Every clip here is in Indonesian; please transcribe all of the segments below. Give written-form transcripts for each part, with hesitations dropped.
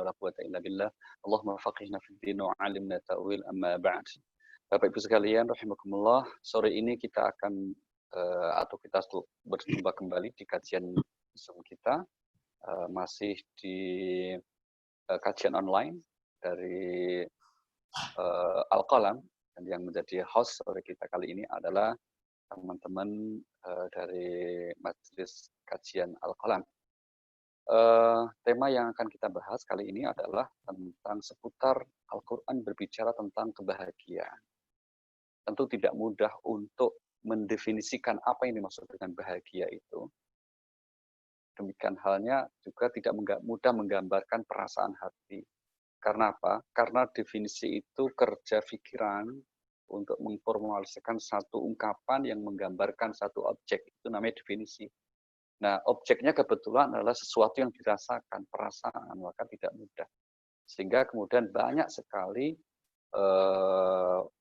wa la quwwata illa billah. Allahumma faqihna fid din wa 'allimna ta'wil, amma ba'd. Bapak Ibu sekalian rahimakumullah, sore ini kita akan atau kita berjumpa kembali di kajian Zoom kita, masih di kajian online dari Al-Qalam, dan yang menjadi host sore kita kali ini adalah teman-teman dari Majelis Kajian Al-Qalam. Tema yang akan kita bahas kali ini adalah tentang seputar Al-Quran berbicara tentang kebahagiaan. Tentu tidak mudah untuk mendefinisikan apa yang dimaksud dengan bahagia itu. Demikian halnya juga tidak mudah menggambarkan perasaan hati. Karena apa? Karena definisi itu kerja pikiran untuk memformulasikan satu ungkapan yang menggambarkan satu objek. Itu namanya definisi. Nah, objeknya kebetulan adalah sesuatu yang dirasakan, perasaan, maka tidak mudah. Sehingga kemudian banyak sekali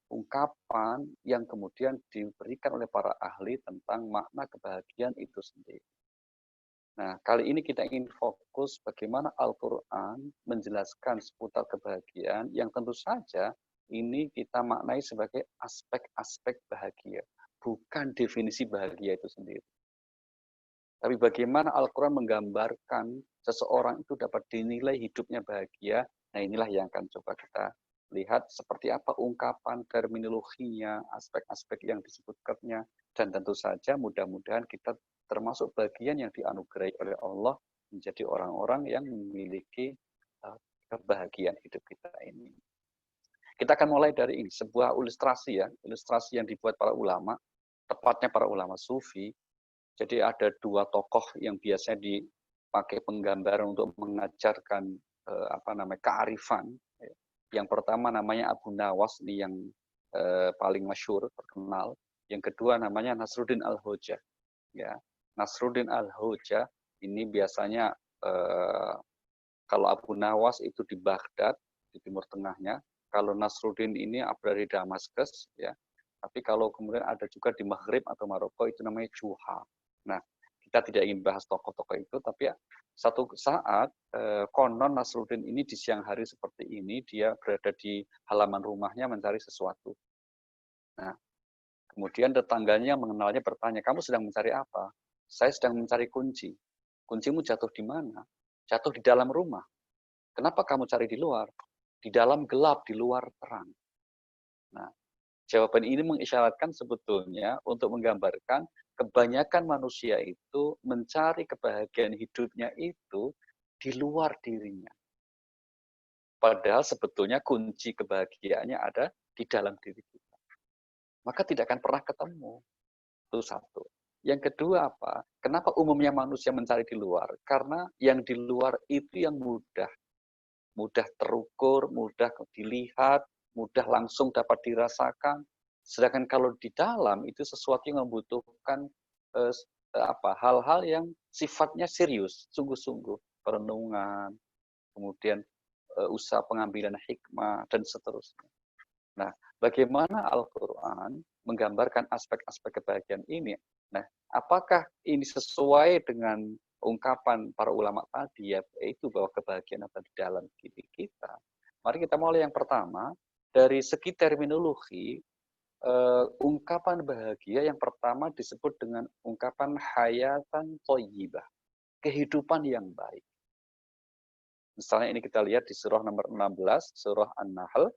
ungkapan yang kemudian diberikan oleh para ahli tentang makna kebahagiaan itu sendiri. Nah, kali ini kita ingin fokus bagaimana Al-Quran menjelaskan seputar kebahagiaan yang tentu saja ini kita maknai sebagai aspek-aspek bahagia, bukan definisi bahagia itu sendiri. Tapi bagaimana Al-Quran menggambarkan seseorang itu dapat dinilai hidupnya bahagia, nah inilah yang akan coba kita lihat seperti apa ungkapan, terminologinya, aspek-aspek yang disebutkannya, dan tentu saja mudah-mudahan kita termasuk bagian yang dianugerahi oleh Allah menjadi orang-orang yang memiliki kebahagiaan hidup kita ini. Kita akan mulai dari ini, sebuah ilustrasi ya, ilustrasi yang dibuat para ulama, tepatnya para ulama sufi. Jadi ada dua tokoh yang biasanya dipakai penggambaran untuk mengajarkan kearifan. Yang pertama namanya Abu Nawas, ini yang paling masyhur, terkenal. Yang kedua namanya Nasruddin Al-Hojah. Ya, Nasruddin Al-Hojah ini biasanya kalau Abu Nawas itu di Baghdad, di Timur Tengahnya. Kalau Nasruddin ini berada di Damaskus, ya. Tapi kalau kemudian ada juga di Maghrib atau Maroko, itu namanya Juha. Nah, kita tidak ingin bahas tokoh-tokoh itu, tapi satu saat konon Nasruddin ini di siang hari seperti ini, dia berada di halaman rumahnya mencari sesuatu. Nah, kemudian tetangganya mengenalnya bertanya, kamu sedang mencari apa? Saya sedang mencari kunci. Kuncimu jatuh di mana? Jatuh di dalam rumah. Kenapa kamu cari di luar? Di dalam gelap, di luar terang. Nah, jawaban ini mengisyaratkan sebetulnya untuk menggambarkan kebanyakan manusia itu mencari kebahagiaan hidupnya itu di luar dirinya. Padahal sebetulnya kunci kebahagiaannya ada di dalam diri kita. Maka tidak akan pernah ketemu. Itu satu. Yang kedua apa? Kenapa umumnya manusia mencari di luar? Karena yang di luar itu yang mudah. Mudah terukur, mudah dilihat, mudah langsung dapat dirasakan. Sedangkan kalau di dalam itu sesuatu yang membutuhkan hal-hal yang sifatnya serius, sungguh-sungguh, perenungan, kemudian usaha pengambilan hikmah dan seterusnya. Nah, bagaimana Al-Quran menggambarkan aspek-aspek kebahagiaan ini? Nah, apakah ini sesuai dengan ungkapan para ulama tadi, yaitu bahwa kebahagiaan ada di dalam diri kita? Mari kita mulai yang pertama, dari segi terminologi, ungkapan bahagia yang pertama disebut dengan ungkapan hayatan thayyibah, kehidupan yang baik. Misalnya ini kita lihat di surah nomor 16, surah An-Nahl,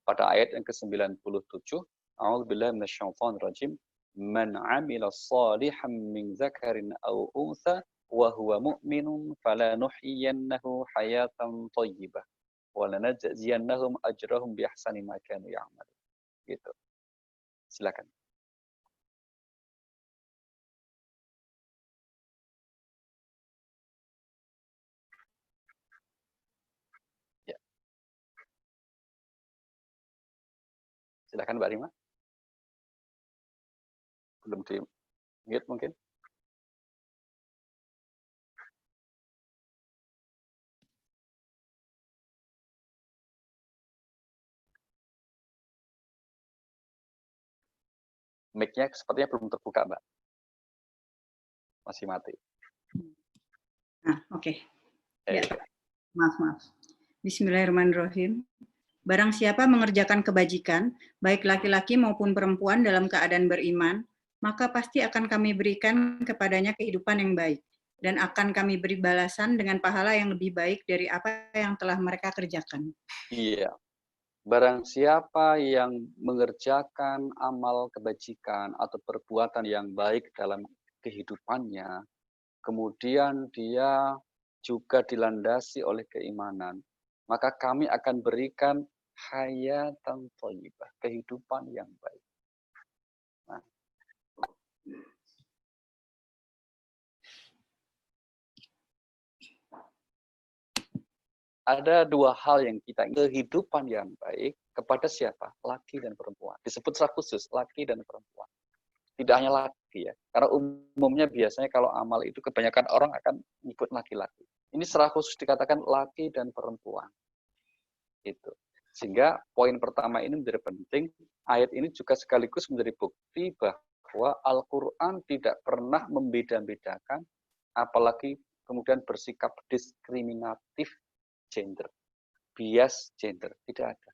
pada ayat yang ke-97, A'udzubillahi minasyaitonir rajim, man 'amila shalihan min dzakarin aw untha wa huwa mu'minun falanuhyiyannahu hayatan thayyibah wa lanajziyannahum ajrahum bi ahsani ma kanu ya'malun. Gitu. Silakan. Ya. Silakan Mbak Rima. Belum di-mute mungkin. Mic-nya sepertinya belum terbuka, Mbak. Masih mati. Nah, oke. Ya. Maaf. Bismillahirrahmanirrahim. Barang siapa mengerjakan kebajikan, baik laki-laki maupun perempuan dalam keadaan beriman, maka pasti akan kami berikan kepadanya kehidupan yang baik, dan akan kami beri balasan dengan pahala yang lebih baik dari apa yang telah mereka kerjakan. Iya. Barang siapa yang mengerjakan amal kebajikan atau perbuatan yang baik dalam kehidupannya, kemudian dia juga dilandasi oleh keimanan, maka kami akan berikan hayatan thayyibah, kehidupan yang baik. Nah, ada dua hal yang kita ingin, kehidupan yang baik kepada siapa? Laki dan perempuan. Disebut secara khusus, laki dan perempuan. Tidak hanya laki ya, karena umumnya biasanya kalau amal itu kebanyakan orang akan nyebut laki-laki. Ini secara khusus dikatakan laki dan perempuan. Itu. Sehingga poin pertama ini menjadi penting, ayat ini juga sekaligus menjadi bukti bahwa Al-Quran tidak pernah membeda-bedakan, apalagi kemudian bersikap diskriminatif gender, bias gender, tidak ada.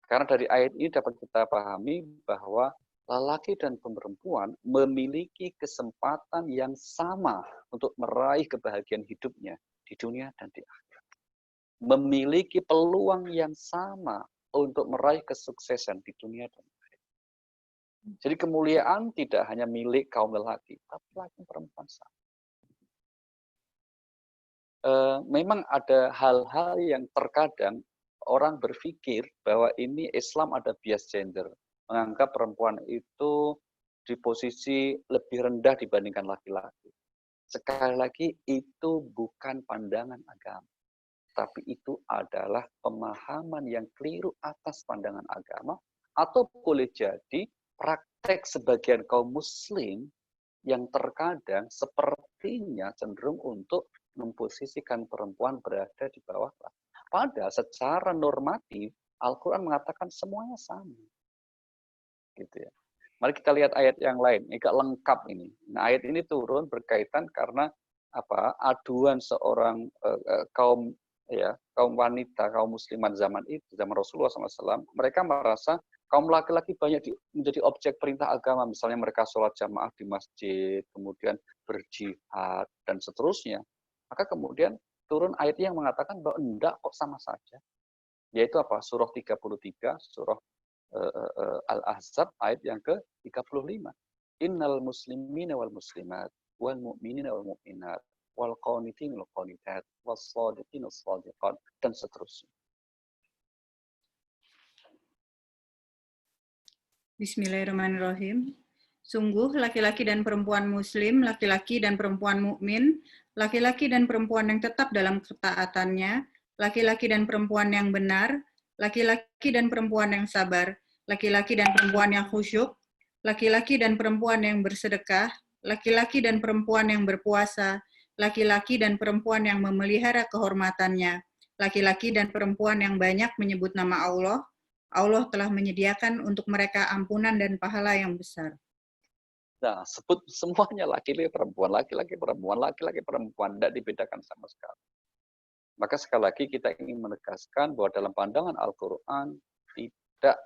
Karena dari ayat ini dapat kita pahami bahwa lelaki dan perempuan memiliki kesempatan yang sama untuk meraih kebahagiaan hidupnya di dunia dan di akhirat. Memiliki peluang yang sama untuk meraih kesuksesan di dunia dan akhirat. Jadi kemuliaan tidak hanya milik kaum lelaki, tapi laki perempuan sama. Memang ada hal-hal yang terkadang orang berpikir bahwa ini Islam ada bias gender. Menganggap perempuan itu di posisi lebih rendah dibandingkan laki-laki. Sekali lagi, itu bukan pandangan agama. Tapi itu adalah pemahaman yang keliru atas pandangan agama. Atau boleh jadi praktek sebagian kaum muslim yang terkadang sepertinya cenderung untuk memposisikan perempuan berada di bawah laki. Padahal secara normatif Al-Quran mengatakan semuanya sama. Gitu ya. Mari kita lihat ayat yang lain, ini agak lengkap ini. Nah, ayat ini turun berkaitan karena aduan seorang kaum wanita, kaum muslimat zaman itu, zaman Rasulullah SAW, mereka merasa kaum laki-laki banyak menjadi objek perintah agama, misalnya mereka sholat jamaah di masjid, kemudian berjihad, dan seterusnya. Maka kemudian turun ayat yang mengatakan bahwa enggak kok sama saja. Yaitu apa? Surah 33, surah Al-Ahzab ayat yang ke-35. Innal muslimina wal muslimat wal mu'minina wal mu'minat wal qanitin wal qanitat was shadiqin was shadiqat dan seterusnya. Bismillahirrahmanirrahim. Sungguh laki-laki dan perempuan muslim, laki-laki dan perempuan mukmin, laki-laki dan perempuan yang tetap dalam ketaatannya, laki-laki dan perempuan yang benar, laki-laki dan perempuan yang sabar, laki-laki dan perempuan yang khusyuk, laki-laki dan perempuan yang bersedekah, laki-laki dan perempuan yang berpuasa, laki-laki dan perempuan yang memelihara kehormatannya, laki-laki dan perempuan yang banyak menyebut nama Allah, Allah telah menyediakan untuk mereka ampunan dan pahala yang besar. Nah, sebut semuanya laki-laki perempuan, laki-laki perempuan, laki-laki perempuan, tidak dibedakan sama sekali. Maka sekali lagi kita ingin menegaskan bahwa dalam pandangan Al-Quran tidak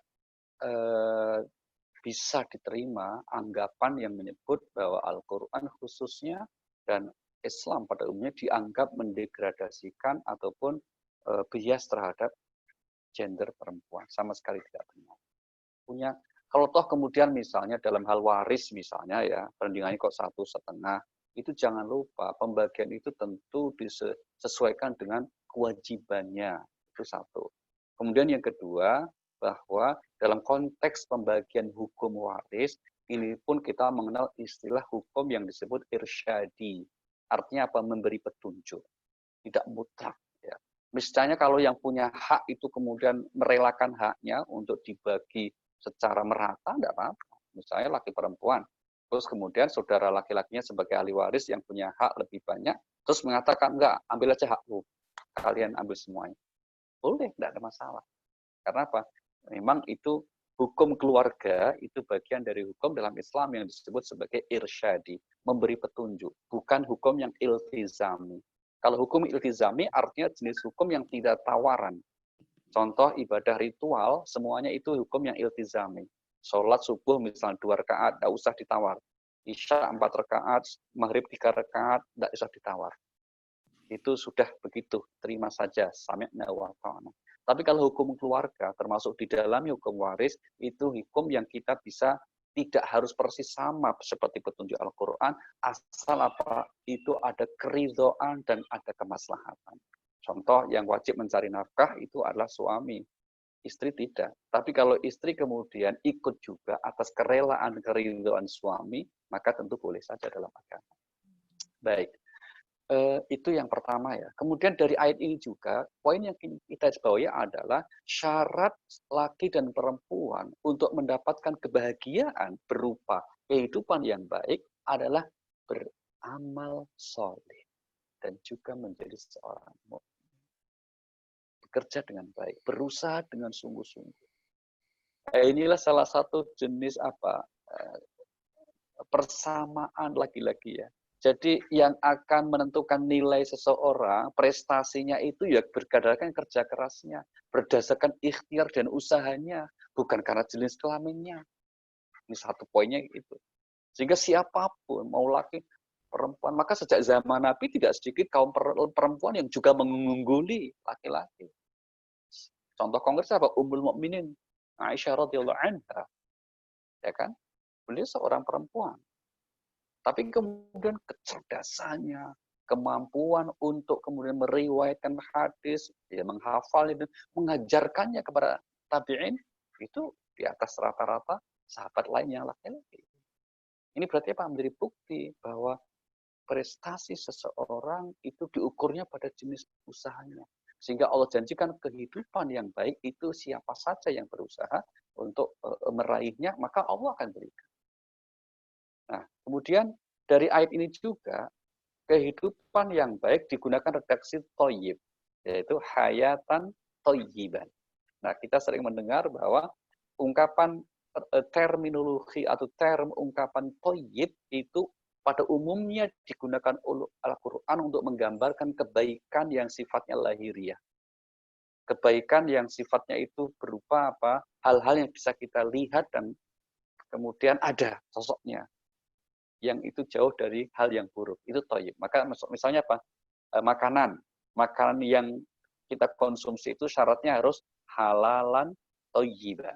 bisa diterima anggapan yang menyebut bahwa Al-Quran khususnya dan Islam pada umumnya dianggap mendegradasikan ataupun bias terhadap gender perempuan. Sama sekali tidak benar. Kalau toh kemudian misalnya dalam hal waris misalnya ya, perundingannya kok 1,5, itu jangan lupa pembagian itu tentu disesuaikan dengan kewajibannya. Itu satu. Kemudian yang kedua, bahwa dalam konteks pembagian hukum waris, ini pun kita mengenal istilah hukum yang disebut irsyadi. Artinya apa? Memberi petunjuk. Tidak mutlak. Ya. Misalnya kalau yang punya hak itu kemudian merelakan haknya untuk dibagi secara merata, tidak apa-apa. Misalnya laki perempuan. Terus kemudian saudara laki-lakinya sebagai ahli waris yang punya hak lebih banyak, terus mengatakan, enggak, ambil aja hakku. Kalian ambil semuanya. Boleh, tidak ada masalah. Karena apa? Memang itu hukum keluarga, itu bagian dari hukum dalam Islam yang disebut sebagai irsyadi, memberi petunjuk. Bukan hukum yang iltizami. Kalau hukum iltizami artinya jenis hukum yang tidak tawaran. Contoh ibadah ritual, semuanya itu hukum yang iltizami. Sholat subuh misalnya 2 rakaat, tidak usah ditawar. Isya 4 rakaat, maghrib 3 rakaat, tidak usah ditawar. Itu sudah begitu, terima saja. Sami'na wa ta'ana. Tapi kalau hukum keluarga, termasuk di dalam hukum waris, itu hukum yang kita bisa tidak harus persis sama seperti petunjuk Al-Quran, asal apa itu ada keridhaan dan ada kemaslahatan. Contoh yang wajib mencari nafkah itu adalah suami, istri tidak. Tapi kalau istri kemudian ikut juga atas kerelaan keridhaan suami, maka tentu boleh saja dalam agama. Baik. Itu yang pertama ya. Kemudian dari ayat ini juga, poin yang kita bawahi adalah syarat laki dan perempuan untuk mendapatkan kebahagiaan berupa kehidupan yang baik adalah beramal soleh dan juga menjadi seorang mukmin. Bekerja dengan baik, berusaha dengan sungguh-sungguh. Inilah salah satu jenis persamaan lagi-lagi ya. Jadi yang akan menentukan nilai seseorang, prestasinya itu ya berdasarkan kerja kerasnya, berdasarkan ikhtiar dan usahanya, bukan karena jenis kelaminnya. Ini satu poinnya itu. Sehingga siapapun, mau laki, perempuan, maka sejak zaman Nabi tidak sedikit kaum perempuan yang juga mengungguli laki-laki. Contoh konkret apa? Ummul Mukminin Aisyah radhiyallahu anha. Ya kan? Beliau seorang perempuan. Tapi kemudian kecerdasannya, kemampuan untuk kemudian meriwayatkan hadis, ya, menghafal itu, mengajarkannya kepada tabi'in, itu di atas rata-rata sahabat lain yang laki-laki. Ini berarti apa? Menjadi bukti bahwa prestasi seseorang itu diukurnya pada jenis usahanya. Sehingga Allah janjikan kehidupan yang baik itu siapa saja yang berusaha untuk meraihnya, maka Allah akan berikan. Nah, kemudian dari ayat ini juga, kehidupan yang baik digunakan redaksi toyib, yaitu hayatan toyiban. Nah, kita sering mendengar bahwa ungkapan terminologi atau term ungkapan toyib itu pada umumnya digunakan oleh Al-Quran untuk menggambarkan kebaikan yang sifatnya lahiriah. Kebaikan yang sifatnya itu berupa apa? Hal-hal yang bisa kita lihat dan kemudian ada sosoknya. Yang itu jauh dari hal yang buruk. Itu thayyib. Maka misalnya apa? Makanan yang kita konsumsi itu syaratnya harus halalan thayyiban.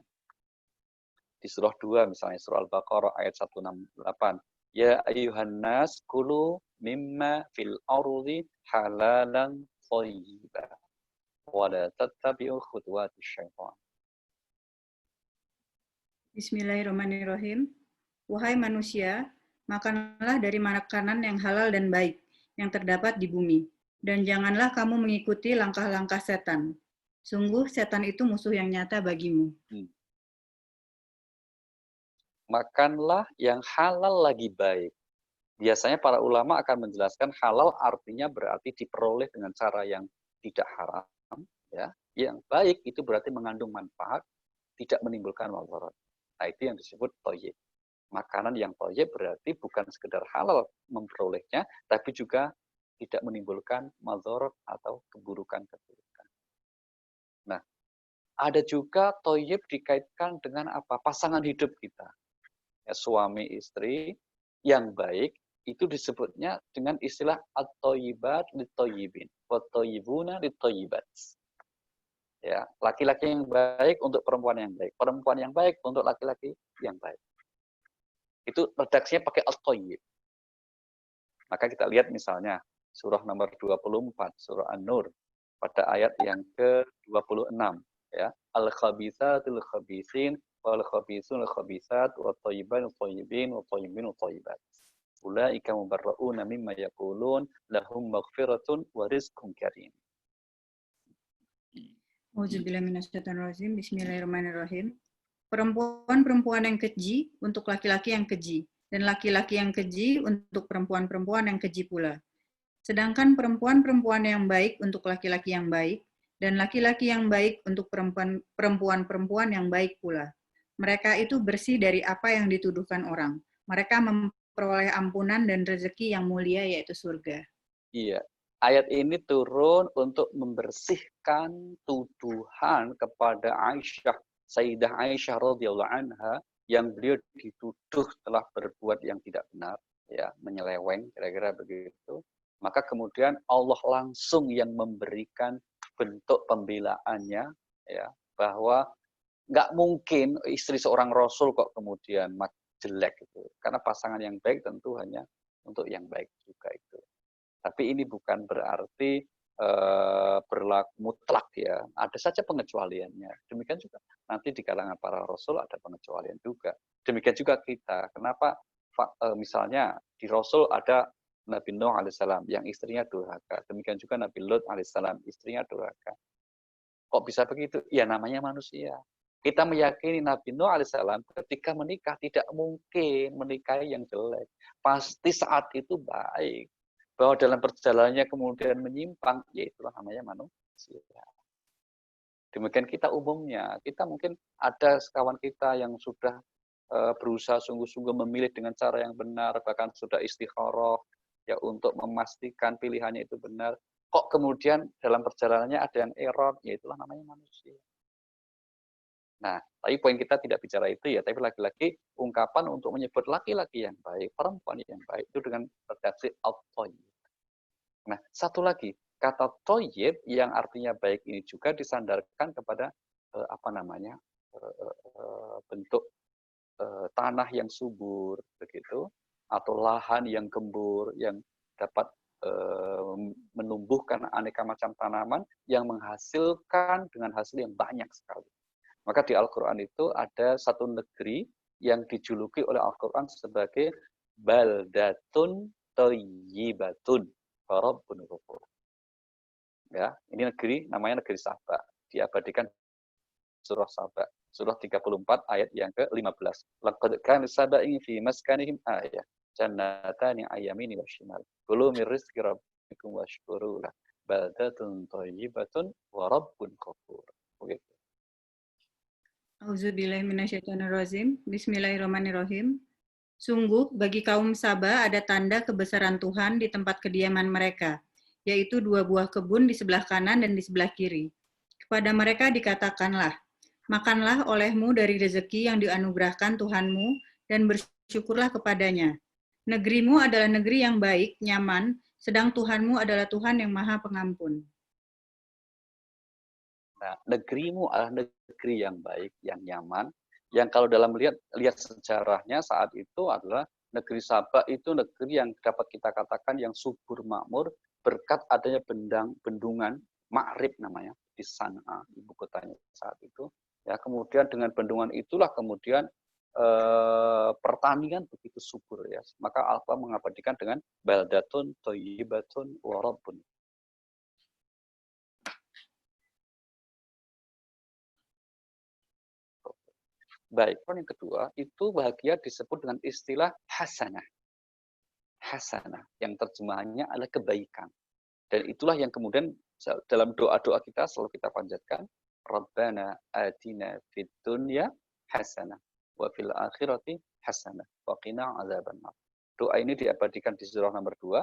Di surah 2 misalnya surah Al-Baqarah ayat 168. Ya ayyuhan nas kulu mimma fil ardi halalan thayyiban. Wa la tattabi'u khutuwatis syaitan. Bismillahirrahmanirrahim. Wahai manusia, makanlah dari makanan yang halal dan baik, yang terdapat di bumi. Dan janganlah kamu mengikuti langkah-langkah setan. Sungguh setan itu musuh yang nyata bagimu. Makanlah yang halal lagi baik. Biasanya para ulama akan menjelaskan halal artinya berarti diperoleh dengan cara yang tidak haram. Ya. Yang baik itu berarti mengandung manfaat, tidak menimbulkan mudarat. Nah, itu yang disebut thayyib. Makanan yang thayyib berarti bukan sekedar halal memperolehnya, tapi juga tidak menimbulkan mudarat atau keburukan-keburukan. Nah, ada juga thayyib dikaitkan dengan apa? Pasangan hidup kita. Ya, suami istri yang baik itu disebutnya dengan istilah at-thayyibat lit-thayyibin, wat-thayyibuna lit-thayyibat. Ya, laki-laki yang baik untuk perempuan yang baik, perempuan yang baik untuk laki-laki yang baik. Itu redaksinya pakai at-thayyib. Maka kita lihat misalnya surah nomor 24, surah An-Nur pada ayat yang ke-26 ya. Al-khabitsatul khabisin wal khabisun khabisat wat thayyiban thayyibin wat thayyibin thayyibat. Ulaika mubarra'una mimma yaqulun lahum maghfiratun wa rizqun karim. Auzubillahiminasyaitonirrajim. Bismillahirrahmanirrahim. Perempuan-perempuan yang keji untuk laki-laki yang keji, dan laki-laki yang keji untuk perempuan-perempuan yang keji pula. Sedangkan perempuan-perempuan yang baik untuk laki-laki yang baik, dan laki-laki yang baik untuk perempuan-perempuan yang baik pula. Mereka itu bersih dari apa yang dituduhkan orang. Mereka memperoleh ampunan dan rezeki yang mulia, yaitu surga. Iya. ayat ini turun untuk membersihkan tuduhan kepada Aisyah, Sayyidah Aisyah radhiyallahu anha, yang beliau dituduh telah berbuat yang tidak benar, ya, menyeleweng, kira-kira begitu. Maka kemudian Allah langsung yang memberikan bentuk pembelaannya, ya, bahwa nggak mungkin istri seorang Rasul kok kemudian jelek itu, karena pasangan yang baik tentu hanya untuk yang baik juga itu. Tapi ini bukan berarti berlaku mutlak, ya. Ada saja pengecualiannya. Demikian juga nanti di kalangan para rasul ada pengecualian juga. Demikian juga kita. Kenapa misalnya di Rasul ada Nabi Nuh alaihissalam yang istrinya durhaka. Demikian juga Nabi Lut alaihissalam, istrinya durhaka. Kok bisa begitu? Ya namanya manusia. Kita meyakini Nabi Nuh alaihissalam ketika menikah tidak mungkin menikahi yang jelek. Pasti saat itu baik. Bahwa dalam perjalanannya kemudian menyimpang, ya itulah namanya manusia. Demikian kita umumnya. Kita mungkin ada sekawan kita yang sudah berusaha sungguh-sungguh memilih dengan cara yang benar, bahkan sudah istikharah ya untuk memastikan pilihannya itu benar. Kok kemudian dalam perjalanannya ada yang error, ya itulah namanya manusia. Nah, tapi poin kita tidak bicara itu ya, tapi lagi-lagi ungkapan untuk menyebut laki-laki yang baik, perempuan yang baik, itu dengan redaksi at-thayyib. Nah, satu lagi, kata thayyib yang artinya baik ini juga disandarkan kepada bentuk tanah yang subur, begitu, atau lahan yang gembur, yang dapat menumbuhkan aneka macam tanaman yang menghasilkan dengan hasil yang banyak sekali. Maka di Al-Quran itu ada satu negeri yang dijuluki oleh Al-Quran sebagai baldatun thayyibatun rabbun ghafur. Ya, ini negeri namanya negeri Saba. Diabadikan surah Saba, surah 34 ayat yang ke-15. Laqad kana saba'in fi maskanihim ayah. Jannatani ayamini wa shimal. Kulu min rizqi rabbikum washkuru lah. Baldatun thayyibatun wa rabbun ghafur. Begitu. Auzubillahiminasyaitonirrajim. Bismillahirrahmanirrahim. Sungguh, bagi kaum Saba ada tanda kebesaran Tuhan di tempat kediaman mereka, yaitu 2 buah kebun di sebelah kanan dan di sebelah kiri. Kepada mereka dikatakanlah, makanlah olehmu dari rezeki yang dianugerahkan Tuhanmu dan bersyukurlah kepadanya. Negerimu adalah negeri yang baik, nyaman, sedang Tuhanmu adalah Tuhan yang Maha Pengampun. Nah, negerimu adalah negeri yang baik, yang nyaman, yang kalau dalam lihat sejarahnya saat itu adalah negeri Saba itu negeri yang dapat kita katakan yang subur makmur berkat adanya bendungan Ma'rib namanya di San'a, ibu kotanya saat itu. Ya, kemudian dengan bendungan itulah kemudian pertanian begitu subur ya. Maka Al-Quran mengabadikan dengan baldatun thayyibatun wa rabbun. Baik, poin yang kedua, itu bahagia disebut dengan istilah hasanah. Hasanah, yang terjemahannya adalah kebaikan. Dan itulah yang kemudian dalam doa-doa kita selalu kita panjatkan, Rabbana atina fid dunya hasanah, wa fil akhirati hasanah, wa qina adzabannar. Doa ini diabadikan di surah nomor 2,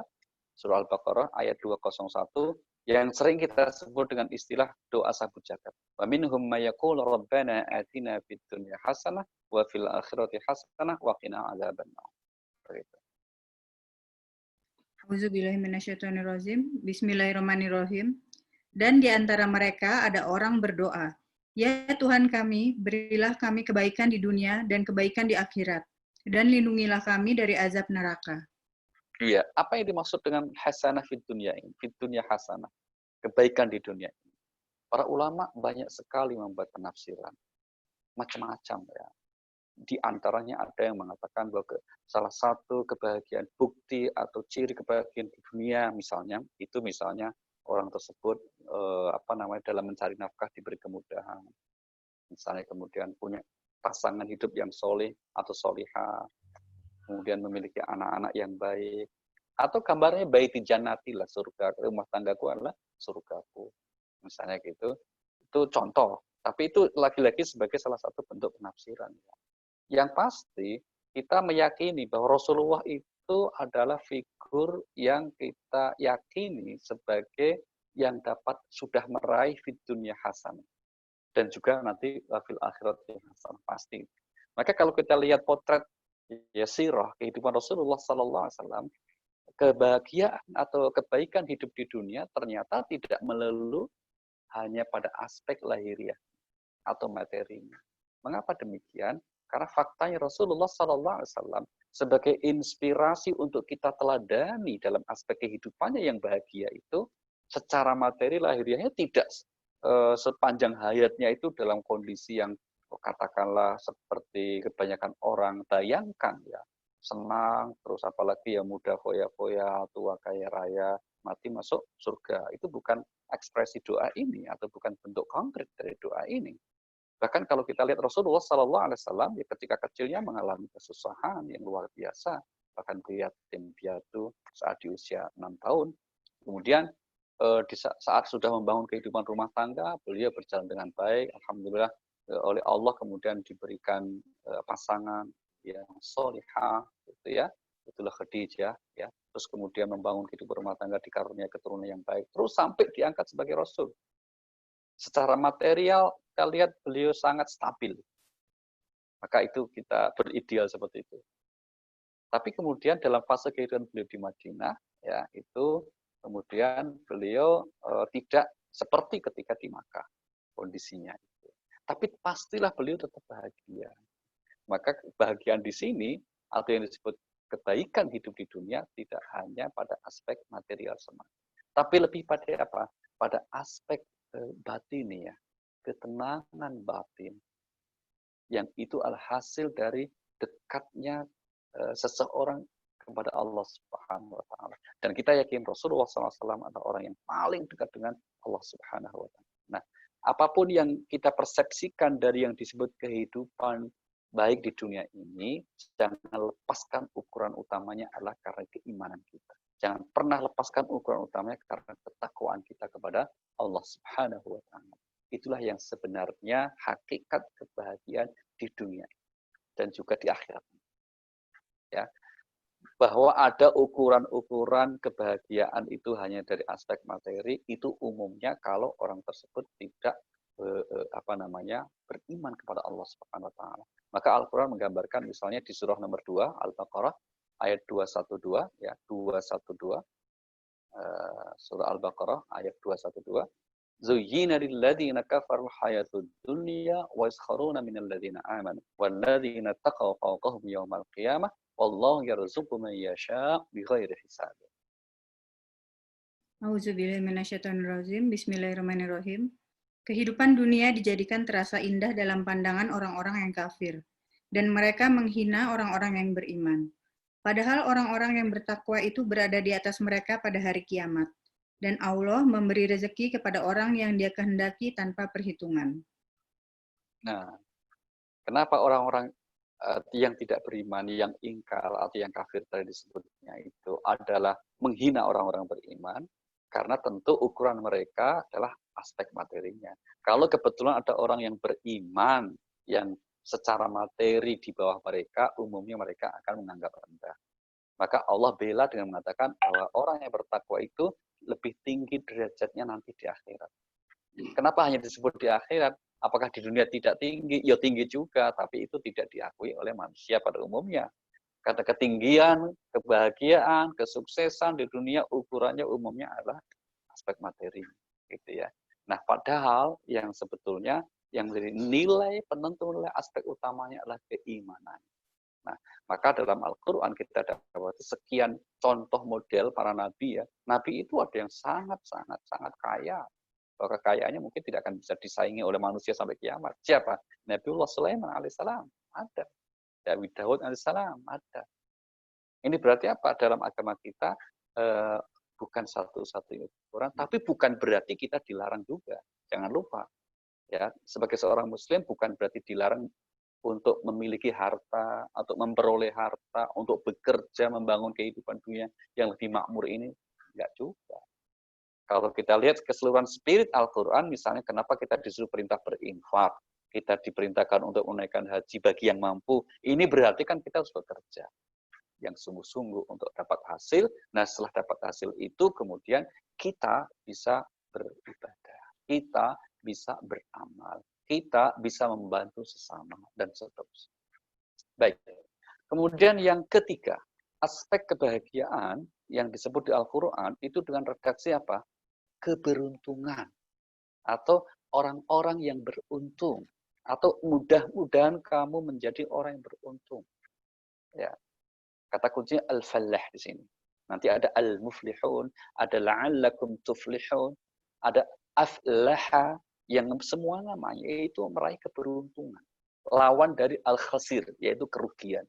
surah Al-Baqarah ayat 201, yang sering kita sebut dengan istilah doa sabut jagat. Wa minhum may yaqulu rabbana atina fid dunya hasanah wa fil akhirati hasanah wa qina adzabannar. Begitu. Auzubillahiminasyaitonirrajim. Bismillahirrahmanirrahim. Dan di antara mereka ada orang berdoa, ya Tuhan kami, berilah kami kebaikan di dunia dan kebaikan di akhirat, dan lindungilah kami dari azab neraka. Iya, apa yang dimaksud dengan hasanah fid dunya ini? Fid dunya hasanah, kebaikan di dunia ini. Para ulama banyak sekali membuat penafsiran, macam-macam ya. Di antaranya ada yang mengatakan bahwa salah satu kebahagiaan bukti atau ciri kebahagiaan di dunia misalnya, itu misalnya orang tersebut dalam mencari nafkah diberi kemudahan. Misalnya kemudian punya pasangan hidup yang soleh atau solihah, kemudian memiliki anak-anak yang baik, atau gambarnya baiti jannati lah, surga, rumah tanggaku adalah surgaku, misalnya gitu. Itu contoh, tapi itu lagi-lagi sebagai salah satu bentuk penafsiran. Yang pasti kita meyakini bahwa Rasulullah itu adalah figur figur yang kita yakini sebagai yang dapat sudah meraih fid dunya hasanah dan juga nanti fil akhirat hasanah pasti. Maka kalau kita lihat potret ya sirah kehidupan Rasulullah sallallahu alaihi wasallam, kebahagiaan atau kebaikan hidup di dunia ternyata tidak melulu hanya pada aspek lahiriah atau materinya. Mengapa demikian? Karena faktanya Rasulullah SAW sebagai inspirasi untuk kita teladani dalam aspek kehidupannya yang bahagia itu, secara materi lahiriahnya tidak sepanjang hayatnya itu dalam kondisi yang katakanlah seperti kebanyakan orang bayangkan ya, senang, terus apalagi ya muda foya-foya, tua kaya raya, mati masuk surga. Itu bukan ekspresi doa ini atau bukan bentuk konkret dari doa ini. Bahkan kalau kita lihat Rasulullah Sallallahu Alaihi Wasallam, ya ketika kecilnya mengalami kesusahan yang luar biasa, bahkan beliau yatim piatu saat di usia 6 tahun. Kemudian di saat sudah membangun kehidupan rumah tangga, beliau berjalan dengan baik, alhamdulillah oleh Allah kemudian diberikan pasangan yang solihah, gitu ya, itulah Khadijah, ya. Terus kemudian membangun kehidupan rumah tangga dikaruniai keturunan yang baik, terus sampai diangkat sebagai Rasul. Secara material, kita lihat beliau sangat stabil. Maka itu kita berideal seperti itu. Tapi kemudian dalam fase kehidupan beliau di Madinah, ya itu kemudian beliau tidak seperti ketika di Makkah kondisinya itu. Tapi pastilah beliau tetap bahagia. Maka kebahagiaan di sini atau yang disebut kebaikan hidup di dunia tidak hanya pada aspek material semata, tapi lebih pada apa? Pada aspek batin ya, ketenangan batin yang itu adalah hasil dari dekatnya seseorang kepada Allah Subhanahu wa taala. Dan kita yakin Rasulullah SAW adalah orang yang paling dekat dengan Allah Subhanahu wa taala. Nah, apapun yang kita persepsikan dari yang disebut kehidupan baik di dunia ini, jangan lepaskan ukuran utamanya adalah karena keimanan kita. Jangan pernah lepaskan ukuran utamanya karena ketakwaan kita kepada Allah Subhanahu wa taala. Itulah yang sebenarnya hakikat kebahagiaan di dunia dan juga di akhirat. Ya. Bahwa ada ukuran-ukuran kebahagiaan itu hanya dari aspek materi, itu umumnya kalau orang tersebut tidak beriman kepada Allah Subhanahu wa taala. Maka Al-Qur'an menggambarkan misalnya di surah nomor 2 Al-Baqarah ayat 212 ya, 212 surah Al-Baqarah ayat 212. Zuyyina lilladzina kafaru hayatud dunya wa yaskharuna minal ladzina amanu wal ladzina taqaw fawqahum yaumal qiyamah wallahu yarzuqu man yasha' bighairi hisab. Auzubillahi minasyaitonirrajim. Bismillahirrahmanirrahim. Kehidupan dunia dijadikan terasa indah dalam pandangan orang-orang yang kafir, dan mereka menghina orang-orang yang beriman. Padahal orang-orang yang bertakwa itu berada di atas mereka pada hari kiamat, dan Allah memberi rezeki kepada orang yang Dia kehendaki tanpa perhitungan. Nah, kenapa orang-orang yang tidak beriman, yang ingkar atau yang kafir tadi disebutnya itu adalah menghina orang-orang beriman? Karena tentu ukuran mereka adalah aspek materinya. Kalau kebetulan ada orang yang beriman, yang secara materi di bawah mereka, umumnya mereka akan menganggap rendah. Maka Allah bela dengan mengatakan bahwa orang yang bertakwa itu lebih tinggi derajatnya nanti di akhirat. Kenapa hanya disebut di akhirat? Apakah di dunia tidak tinggi? Ya tinggi juga, tapi itu tidak diakui oleh manusia pada umumnya. Kata ketinggian, kebahagiaan, kesuksesan di dunia ukurannya umumnya adalah aspek materi, gitu ya. Nah, padahal yang sebetulnya yang menjadi nilai penentu nilai aspek utamanya adalah keimanan. Nah, maka dalam Al-Quran kita dapat sekian contoh model para nabi ya. Nabi itu ada yang sangat kaya. Bahwa kekayaannya mungkin tidak akan bisa disaingi oleh manusia sampai kiamat. Siapa? Nabiullah Sulaiman alaihissalam ada. Daud alaihissalam ada. Ini berarti apa? Dalam agama kita bukan satu-satunya ukuran, tapi bukan berarti kita dilarang juga. Jangan lupa, ya sebagai seorang Muslim bukan berarti dilarang untuk memiliki harta, atau memperoleh harta, untuk bekerja, membangun kehidupan dunia yang lebih makmur ini, enggak juga. Kalau kita lihat keseluruhan spirit Al-Quran, misalnya kenapa kita disuruh perintah berinfak, kita diperintahkan untuk menaikkan haji bagi yang mampu, ini berarti kan kita harus bekerja. yang sungguh-sungguh untuk dapat hasil. Nah, setelah dapat hasil itu kemudian kita bisa beribadah, kita bisa beramal, kita bisa membantu sesama, dan seterusnya. Baik. Kemudian yang ketiga, aspek kebahagiaan yang disebut di Al-Quran itu dengan redaksi apa? Keberuntungan. Atau orang-orang yang beruntung. Atau mudah-mudahan kamu menjadi orang yang beruntung. Ya. Kata kuncinya al-fallah di sini. Nanti ada al-muflihun, ada la'allakum tuflihun, ada aflaha, yang semua namanya itu meraih keberuntungan. Lawan dari al-khasir, yaitu kerugian.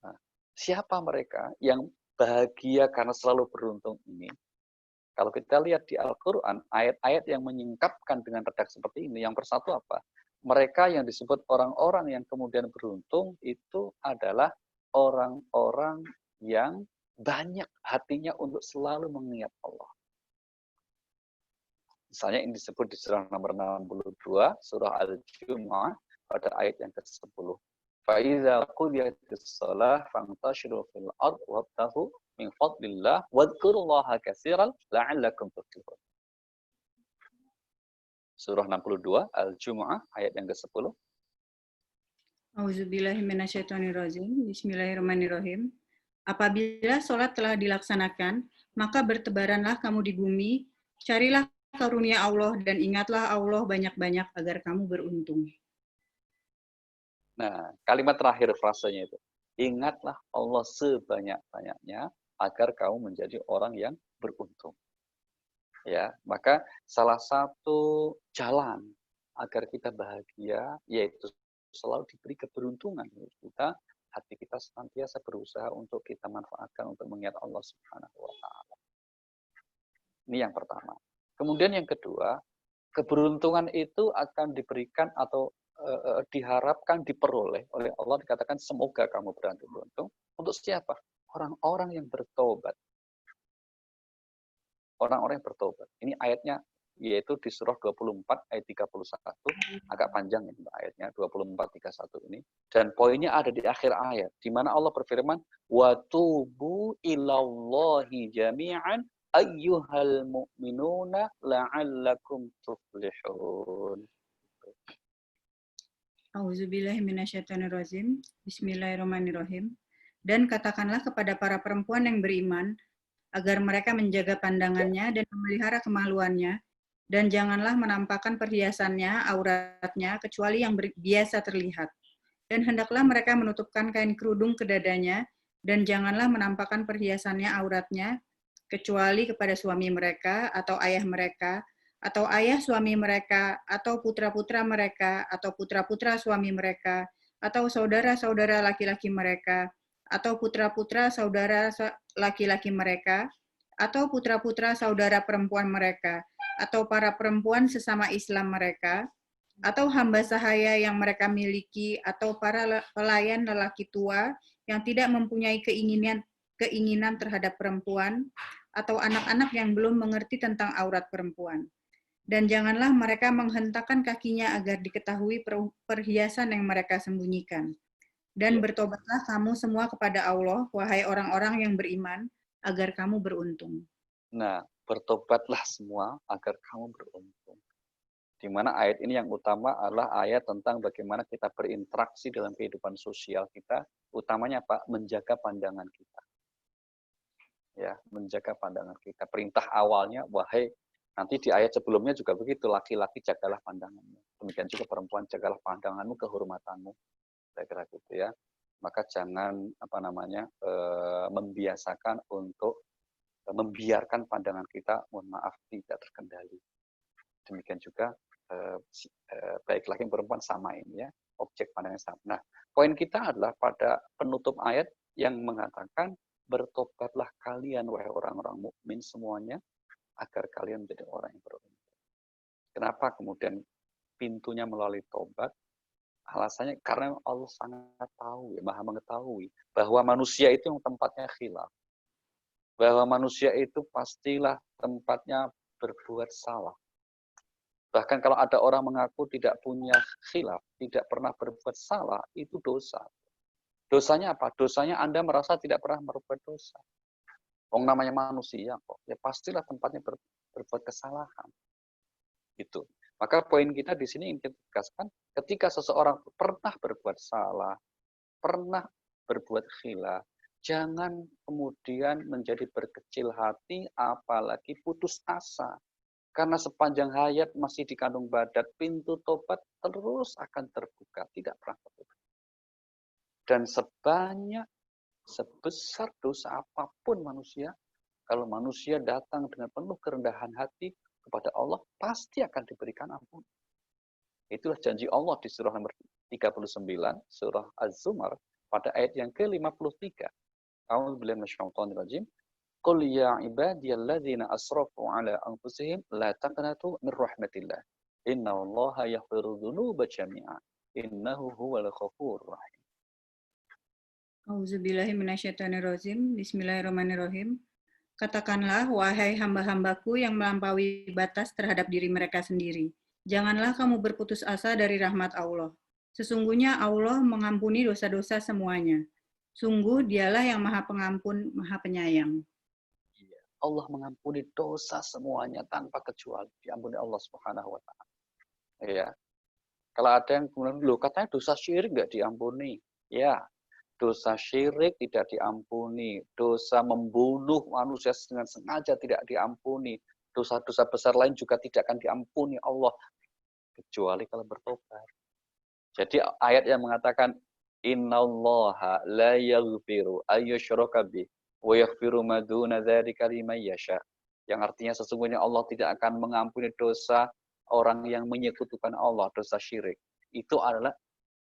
Nah, siapa mereka yang bahagia karena selalu beruntung ini? Kalau kita lihat di Al-Quran, ayat-ayat yang menyingkapkan dengan redaksi seperti ini, yang bersatu apa? Mereka yang disebut orang-orang yang kemudian beruntung itu adalah orang-orang yang banyak hatinya untuk selalu mengingat Allah. Misalnya ini disebut di surah nomor 62, surah Al-Jumu'ah, pada ayat yang ke-10. فَإِذَا قُضِيَتِ الصَّلَاةُ فَانْتَشِرُوا فِي الْأَرْضِ وَابْتَغُوا مِنْ فَضْلِ اللَّهِ وَاذْكُرُوا اللَّهَ كَثِيرًا لَعَلَّكُمْ تُفْلِحُونَ. Surah 62 Al-Jumu'ah ayat yang ke-10. Auzubillahi minasyaitonirrajim. Bismillahirrahmanirrahim. Apabila sholat telah dilaksanakan, maka bertebaranlah kamu di bumi, carilah karunia Allah dan ingatlah Allah banyak-banyak agar kamu beruntung. Nah, kalimat terakhir frasenya itu. Ingatlah Allah sebanyak-banyaknya agar kamu menjadi orang yang beruntung. Ya, maka salah satu jalan agar kita bahagia yaitu selalu diberi keberuntungan. Kita hati kita senantiasa berusaha untuk kita manfaatkan untuk mengingat Allah Subhanahu wa taala. Ini yang pertama. Kemudian yang kedua, keberuntungan itu akan diberikan atau diharapkan diperoleh oleh Allah, dikatakan semoga kamu beruntung. Untuk siapa? Orang-orang yang bertobat. Orang-orang yang bertobat. Ini ayatnya yaitu di surah 24 ayat 31, agak panjang ini ayatnya 24-31 ini, dan poinnya ada di akhir ayat di mana Allah berfirman wa tubu ilallahi jami'an ayyuhal mu'minuna la'allakum tuflihun. Auzubillahi minasyaitonirrajim. Bismillahirrahmanirrahim. Dan katakanlah kepada para perempuan yang beriman agar mereka menjaga pandangannya dan memelihara kemaluannya, dan janganlah menampakkan perhiasannya, auratnya, kecuali yang biasa terlihat. Dan hendaklah mereka menutupkan kain kerudung ke dadanya, dan janganlah menampakkan perhiasannya, auratnya, kecuali kepada suami mereka, atau ayah mereka, atau ayah suami mereka, atau putra-putra mereka, atau putra-putra suami mereka, atau saudara-saudara laki-laki mereka, atau putra-putra saudara laki-laki mereka, atau putra-putra saudara perempuan mereka, atau para perempuan sesama Islam mereka, atau hamba sahaya yang mereka miliki, atau para pelayan lelaki tua yang tidak mempunyai keinginan terhadap perempuan, atau anak-anak yang belum mengerti tentang aurat perempuan. Dan janganlah mereka menghentakkan kakinya agar diketahui perhiasan yang mereka sembunyikan. Dan bertobatlah kamu semua kepada Allah, wahai orang-orang yang beriman, agar kamu beruntung. Nah, bertobatlah semua agar kamu beruntung. Di mana ayat ini yang utama adalah ayat tentang bagaimana kita berinteraksi dalam kehidupan sosial kita, utamanya apa? Menjaga pandangan kita. Ya, menjaga pandangan kita. Perintah awalnya, wahai, nanti di ayat sebelumnya juga begitu, laki-laki jagalah pandanganmu. Demikian juga perempuan, jagalah pandanganmu, kehormatanmu. Kira-kira gitu ya. Maka jangan membiasakan untuk membiarkan pandangan kita, mohon maaf, tidak terkendali. Demikian juga baik laki perempuan sama ini ya, objek pandangan sama. Nah, poin kita adalah pada penutup ayat yang mengatakan bertobatlah kalian wahai orang-orang mukmin semuanya agar kalian menjadi orang yang beruntung. Kenapa kemudian pintunya melalui tobat? Alasannya karena Allah sangat tahu, ya, maha mengetahui bahwa manusia itu yang tempatnya khilaf. Bahwa manusia itu pastilah tempatnya berbuat salah. Bahkan kalau ada orang mengaku tidak punya khilaf, tidak pernah berbuat salah, itu dosa. Dosanya apa? Dosanya Anda merasa tidak pernah berbuat dosa. Wong namanya manusia kok. Ya pastilah tempatnya berbuat kesalahan. Gitu. Maka poin kita di sini ingin kita tegaskan, ketika seseorang pernah berbuat salah, pernah berbuat khilaf, jangan kemudian menjadi berkecil hati, apalagi putus asa. Karena sepanjang hayat masih dikandung badat, pintu tobat terus akan terbuka, tidak pernah tertutup. Dan sebesar dosa apapun manusia, kalau manusia datang dengan penuh kerendahan hati kepada Allah, pasti akan diberikan ampun. Itulah janji Allah di surah nomor 39, surah Az-Zumar, pada ayat yang ke-53. A'udzubillahi minasyaitonir Qul ya ibadiyalladzina asrafu ala anfusihim la taqnatu min rahmatillah. Innallaha yaghfiru dzunuba jami'a. Innahu huwal ghafurur rahim. Auzubillahi minasyaitonirrajim. Bismillahirrahmanirrahim. Katakanlah, wahai hamba-hambaku yang melampaui batas terhadap diri mereka sendiri. Janganlah kamu berputus asa dari rahmat Allah. Sesungguhnya Allah mengampuni dosa-dosa semuanya. Sungguh dialah yang maha pengampun, maha penyayang. Allah mengampuni dosa semuanya tanpa kecuali. Diampuni Allah Subhanahu wa taala. Ya. Kalau ada yang kemudian, loh katanya dosa syirik nggak diampuni. Ya, dosa syirik tidak diampuni. Dosa membunuh manusia dengan sengaja tidak diampuni. Dosa-dosa besar lain juga tidak akan diampuni Allah. Kecuali kalau bertobat. Jadi ayat yang mengatakan, Innallaha la yaghfiru ayyushraka bih wa yaghfiru ma duna dzalika liman yasha. Yang artinya sesungguhnya Allah tidak akan mengampuni dosa orang yang menyekutukan Allah, dosa syirik. Itu adalah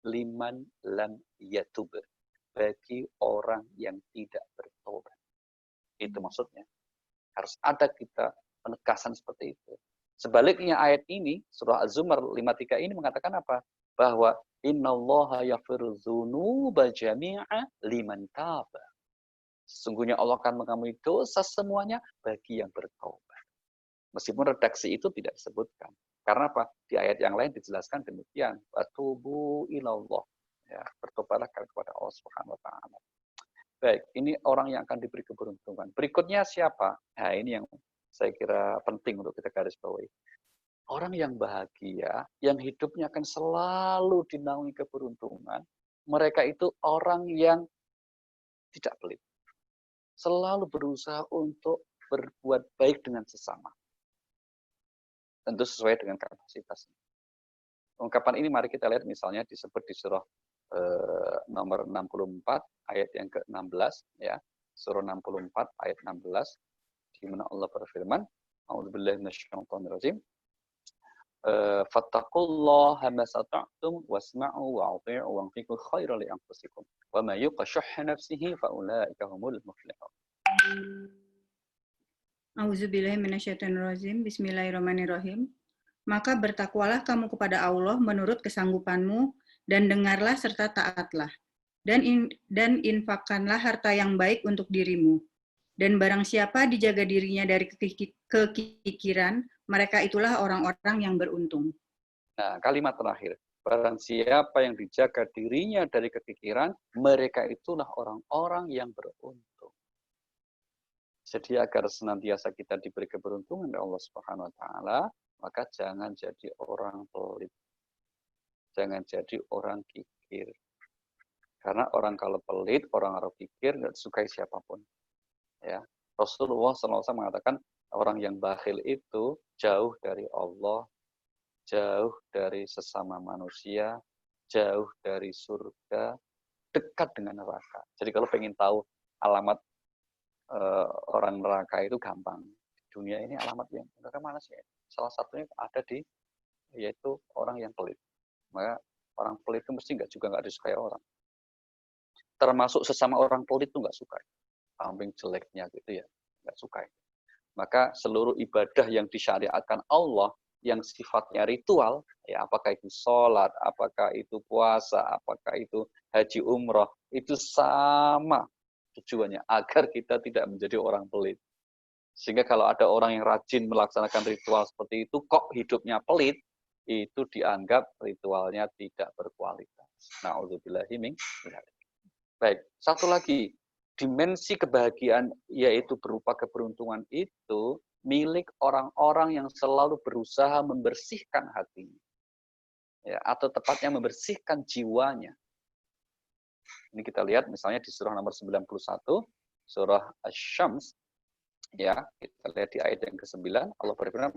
liman lam yatub, bagi orang yang tidak bertobat. Itu maksudnya. Harus ada kita penegasan seperti itu. Sebaliknya ayat ini, surah Az-Zumar 53 ini mengatakan apa? Bahwa innallaha yaghfiru dzunuba jami'a liman taba. Sesungguhnya Allah akan mengampuni dosa semuanya bagi yang bertobat. Meskipun redaksi itu tidak disebutkan. Karena apa? Di ayat yang lain dijelaskan demikian. Watubu ilallah. Ya, bertobatlah kepada Allah Subhanahu wa taala. Baik, ini orang yang akan diberi keberuntungan. Berikutnya siapa? Nah, ini yang saya kira penting untuk kita garis bawahi. Orang yang bahagia, yang hidupnya akan selalu dinaungi keberuntungan, mereka itu orang yang tidak pelit. Selalu berusaha untuk berbuat baik dengan sesama. Tentu sesuai dengan kapasitasnya. Ungkapan ini mari kita lihat misalnya disebut di surah nomor 64 ayat yang ke-16 ya. Surah 64 ayat 16 di mana Allah berfirman, A'udzubillahi minasyaitonirrajim. Fattaqullaha masata'tum wasma'u wa'athi'u wanfiqu khairan li anfusikum wa may yuqashsha nafsihi fa ulaika humul muflihun. Auzubillahi minasyaitonirrajim. Bismillahirrahmanirrahim. Maka bertakwalah kamu kepada Allah menurut kesanggupanmu dan dengarlah serta taatlah. Dan infakkanlah harta yang baik untuk dirimu. Dan barang siapa dijaga dirinya dari kekikiran, mereka itulah orang-orang yang beruntung. Nah, kalimat terakhir. Barang siapa yang dijaga dirinya dari kekikiran, mereka itulah orang-orang yang beruntung. Jadi agar senantiasa kita diberi keberuntungan dari Allah Subhanahu wa taala, maka jangan jadi orang pelit. Jangan jadi orang kikir. Karena orang kalau pelit, orang kikir nggak disukai siapapun. Ya, Rasulullah SAW mengatakan orang yang bakhil itu jauh dari Allah, jauh dari sesama manusia, jauh dari surga, dekat dengan neraka. Jadi kalau pengen tahu alamat orang neraka itu gampang. Di dunia ini alamat yang neraka mana sih? Salah satunya ada yaitu orang yang pelit. Maka orang pelit itu mesti juga nggak disukai orang. Termasuk sesama orang pelit itu nggak suka. Samping jeleknya gitu ya, nggak suka. Maka seluruh ibadah yang disyariatkan Allah yang sifatnya ritual, ya apakah itu sholat, apakah itu puasa, apakah itu haji umroh, itu sama tujuannya agar kita tidak menjadi orang pelit. Sehingga kalau ada orang yang rajin melaksanakan ritual seperti itu, kok hidupnya pelit, itu dianggap ritualnya tidak berkualitas. Na'udzubillahi min dzalik. Baik, satu lagi, dimensi kebahagiaan yaitu berupa keberuntungan itu milik orang-orang yang selalu berusaha membersihkan hatinya. Ya, atau tepatnya membersihkan jiwanya. Ini kita lihat misalnya di surah nomor 91, surah Asy-Syams, ya, kita lihat di ayat yang ke-9, Allah berfirman,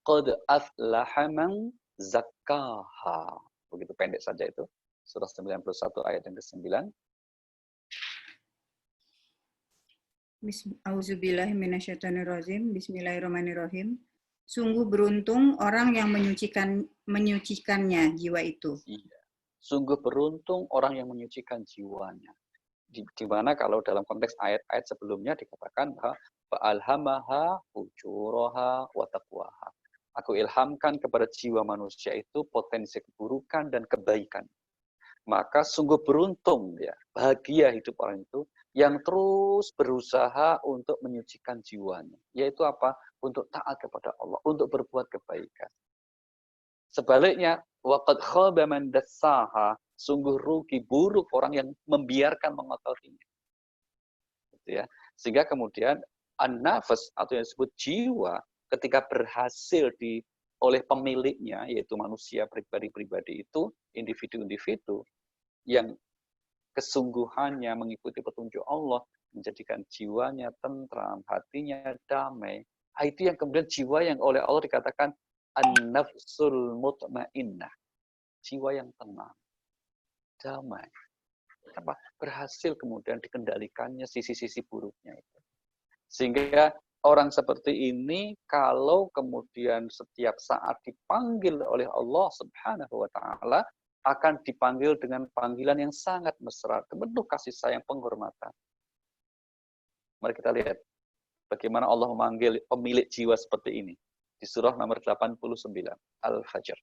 "Qad aflaha man zakkaha." Begitu pendek saja itu. Surah 91 ayat yang ke-9. Bismillahirrahmanirrahim. Sungguh beruntung orang yang menyucikannya jiwa itu. Iya. Sungguh beruntung orang yang menyucikan jiwanya. Di mana kalau dalam konteks ayat-ayat sebelumnya dikatakan bahwa fa'alhamaha fujuraha wa taqwaha. Aku ilhamkan kepada jiwa manusia itu potensi keburukan dan kebaikan. Maka sungguh beruntung ya, bahagia hidup orang itu yang terus berusaha untuk menyucikan jiwanya. Yaitu apa? Untuk taat kepada Allah, untuk berbuat kebaikan. Sebaliknya, waqad khaba man dassaha, sungguh rugi buruk orang yang membiarkan mengotorinya. Gitu ya. Sehingga kemudian an-nafas atau yang disebut jiwa ketika berhasil oleh pemiliknya yaitu manusia pribadi-pribadi itu, individu-individu yang kesungguhannya mengikuti petunjuk Allah, menjadikan jiwanya tentram, hatinya damai. Itu yang kemudian jiwa yang oleh Allah dikatakan an-nafsul mutmainnah, jiwa yang tenang, damai. Apa? Berhasil kemudian dikendalikannya sisi-sisi buruknya itu. Sehingga orang seperti ini kalau kemudian setiap saat dipanggil oleh Allah Subhanahu wa taala akan dipanggil dengan panggilan yang sangat mesra, penuh kasih sayang, penghormatan. Mari kita lihat bagaimana Allah memanggil pemilik jiwa seperti ini. Di surah nomor 89, Al-Fajr.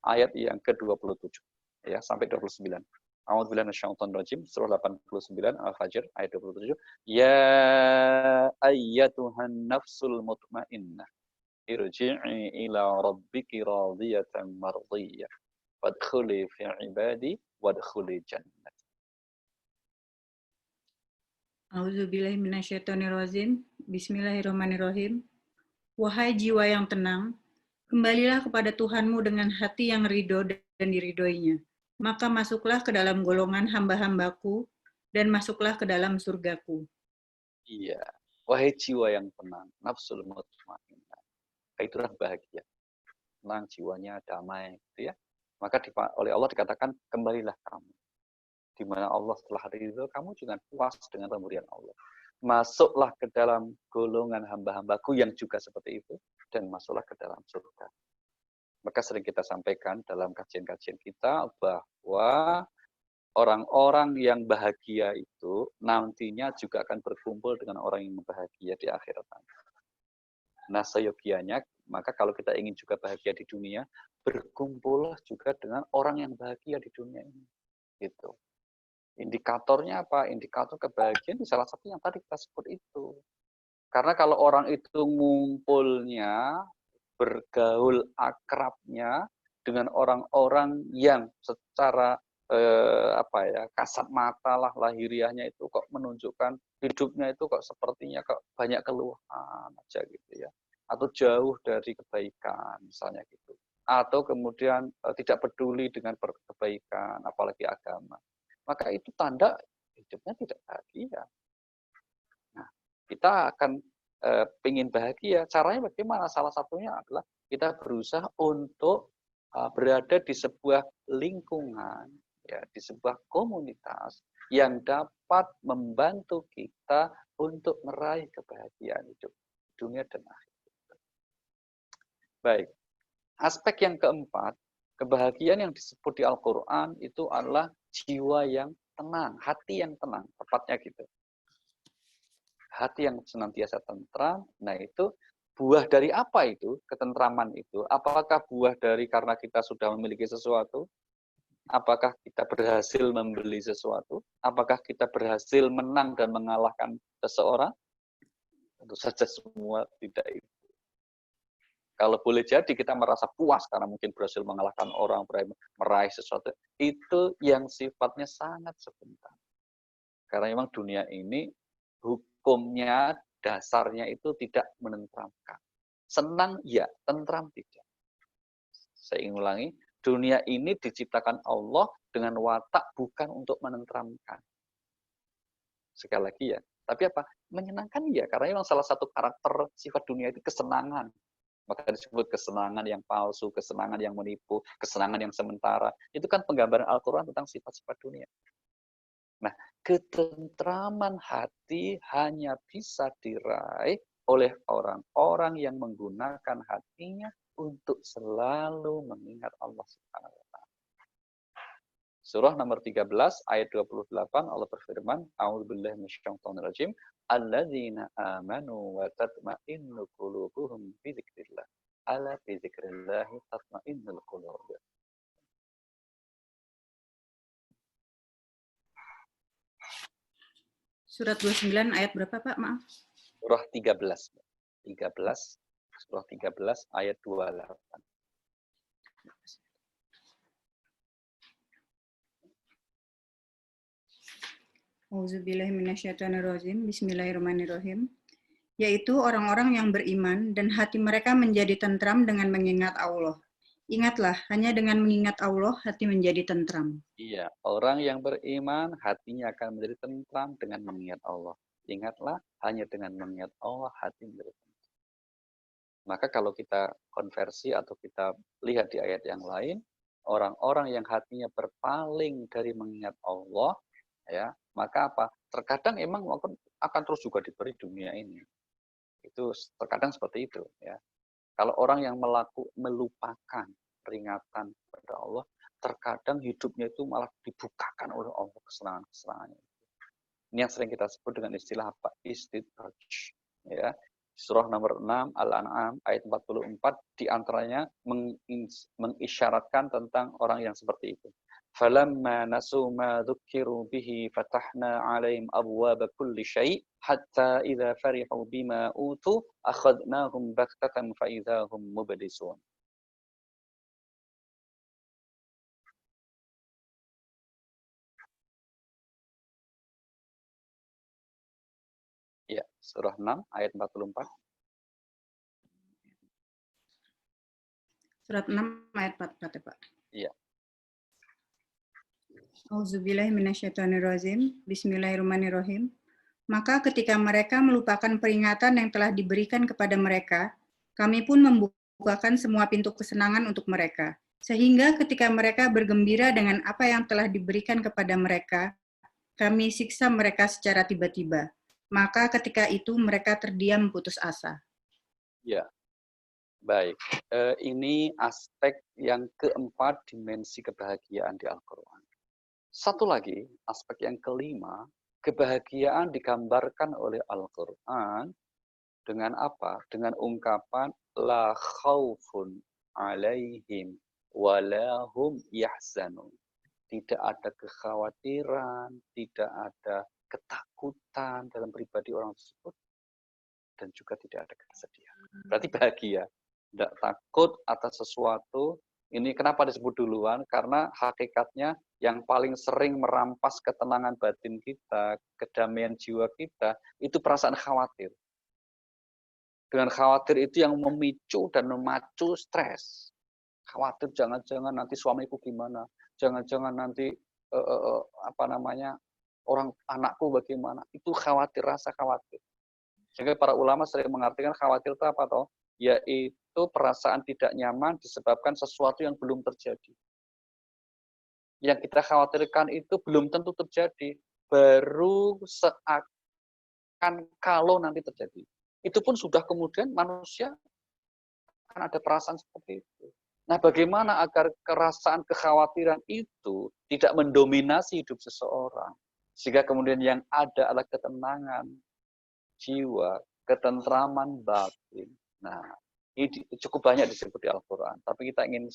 Ayat yang ke-27. Ya, sampai 29. A'udzubillahi minasyaitonir rajim, surah 89, Al-Fajr, ayat 27. Ya ayyatuhan nafsul mutmainnah, irji'i ila rabbiki radiyatan mardiyah, wadkhuli fi ibadi, wadkhuli jannah. A'udzubillahi minasyaitonirrajim. Bismillahirrahmanirrahim. Wahai jiwa yang tenang, kembalilah kepada Tuhanmu dengan hati yang ridho dan diridhoinya. Maka masuklah ke dalam golongan hamba-hambaku dan masuklah ke dalam surgaku. Iya. Wahai jiwa yang tenang, nafsul mutmainnah. Itulah bahagia. Tenang jiwanya, damai, gitu ya. Maka oleh Allah dikatakan, kembalilah kamu. Di mana Allah setelah ridho, kamu juga puas dengan pemberian Allah. Masuklah ke dalam golongan hamba-hambaku yang juga seperti itu, dan masuklah ke dalam surga. Maka sering kita sampaikan dalam kajian-kajian kita bahwa orang-orang yang bahagia itu nantinya juga akan berkumpul dengan orang yang bahagia di akhirat nanti. Nah, seyogianya, maka kalau kita ingin juga bahagia di dunia, berkumpullah juga dengan orang yang bahagia di dunia ini. Gitu. Indikatornya apa? Indikator kebahagiaan salah satu yang tadi kita sebut itu. Karena kalau orang itu ngumpulnya, bergaul akrabnya dengan orang-orang yang secara kasat mata lah lahiriahnya itu kok menunjukkan hidupnya itu kok sepertinya kok banyak keluhan aja gitu ya, atau jauh dari kebaikan misalnya gitu, atau kemudian tidak peduli dengan kebaikan apalagi agama, maka itu tanda hidupnya tidak bahagia. Nah, kita akan pengen bahagia, caranya bagaimana? Salah satunya adalah kita berusaha untuk berada di sebuah lingkungan, ya, di sebuah komunitas yang dapat membantu kita untuk meraih kebahagiaan hidup dunia dan akhirat. Baik, aspek yang keempat, kebahagiaan yang disebut di Al-Quran itu adalah jiwa yang tenang, hati yang tenang, tepatnya gitu. Hati yang senantiasa tentram, nah itu buah dari apa itu? Ketentraman itu. Apakah buah dari karena kita sudah memiliki sesuatu? Apakah kita berhasil membeli sesuatu? Apakah kita berhasil menang dan mengalahkan seseorang? Tentu saja semua tidak itu. Kalau boleh jadi kita merasa puas karena mungkin berhasil mengalahkan orang, meraih sesuatu. Itu yang sifatnya sangat sebentar. Karena memang dunia ini hukumnya, dasarnya itu tidak menenteramkan. Senang ya, tentram tidak. Saya ingin ulangi, dunia ini diciptakan Allah dengan watak bukan untuk menenteramkan. Sekali lagi ya, tapi apa? Menyenangkan ya, karena memang salah satu karakter sifat dunia itu kesenangan. Maka disebut kesenangan yang palsu, kesenangan yang menipu, kesenangan yang sementara. Itu kan penggambaran Al-Quran tentang sifat-sifat dunia. Nah, ketentraman hati hanya bisa diraih oleh orang-orang yang menggunakan hatinya untuk selalu mengingat Allah Subhanahu wa taala. Surah nomor 13 ayat 28 Allah berfirman, A'udzubillahi minasyaitonir rajim, alladzina amanu wa tatma'innu qulubuhum bi dzikrillah. Ala bi dzikrillah tatma'innul qulub. Surat 29 ayat berapa, Pak? Maaf. Surah 13. 13 surah 13 ayat 28. Auzubillahiminasyaitonirrajim. Bismillahirrahmanirrahim. Yaitu orang-orang yang beriman dan hati mereka menjadi tentram dengan mengingat Allah. Ingatlah, hanya dengan mengingat Allah hati menjadi tentram. Iya, orang yang beriman hatinya akan menjadi tentram dengan mengingat Allah. Ingatlah, hanya dengan mengingat Allah hati menjadi tentram. Maka kalau kita konversi atau kita lihat di ayat yang lain, orang-orang yang hatinya berpaling dari mengingat Allah, ya, maka apa? Terkadang emang akan terus juga diberi dunia ini. Itu terkadang seperti itu, ya. Kalau orang yang melupakan peringatan kepada Allah, terkadang hidupnya itu malah dibukakan oleh Allah kesenangan-kesenangannya. Ini yang sering kita sebut dengan istilah apa? Istidraj. Ya. Surah nomor 6 Al-An'am ayat 44 diantaranya mengisyaratkan tentang orang yang seperti itu. فَلَمَّا نَسُوا مَا ذُكِّرُوا بِهِ فَتَحْنَا عَلَيْهِمْ أَبْوَابَ كُلِّ شَيْءٍ حَتَّى إِذَا فَرِحُوا بِمَا أُوتُوا أَخَذْنَاهُمْ بَغْتَةً فَإِذَا هُمْ مُبْلِسُونَ. Ya, surah 6 ayat 44. Surat 6 ayat 44, Pak. Iya. Auzubillahiminasyaitonirrajim. Bismillahirrahmanirrahim. Maka ketika mereka melupakan peringatan yang telah diberikan kepada mereka, kami pun membukakan semua pintu kesenangan untuk mereka. Sehingga ketika mereka bergembira dengan apa yang telah diberikan kepada mereka, kami siksa mereka secara tiba-tiba. Maka ketika itu mereka terdiam putus asa. Ya, baik. Ini aspek yang keempat dimensi kebahagiaan di Al-Quran. Satu lagi, aspek yang kelima, kebahagiaan digambarkan oleh Al-Quran dengan apa? Dengan ungkapan la khaufun alaihim walahum yahzanun. Tidak ada kekhawatiran, tidak ada ketakutan dalam pribadi orang tersebut, dan juga tidak ada kesedihan. Berarti bahagia. Tidak takut atas sesuatu. Ini kenapa disebut duluan? Karena hakikatnya yang paling sering merampas ketenangan batin kita, kedamaian jiwa kita, itu perasaan khawatir. Dengan khawatir itu yang memicu dan memacu stres. Khawatir jangan-jangan nanti suamiku gimana, jangan-jangan nanti orang anakku bagaimana. Itu khawatir, rasa khawatir. Sehingga para ulama sering mengartikan khawatir itu apa toh? Yaitu perasaan tidak nyaman disebabkan sesuatu yang belum terjadi. Yang kita khawatirkan itu belum tentu terjadi. Baru seakan kalau nanti terjadi. Itu pun sudah kemudian manusia akan ada perasaan seperti itu. Nah, bagaimana agar perasaan kekhawatiran itu tidak mendominasi hidup seseorang? Sehingga kemudian yang ada adalah ketenangan jiwa, ketentraman batin. Nah, ini cukup banyak disebut di Al-Quran. Tapi kita ingin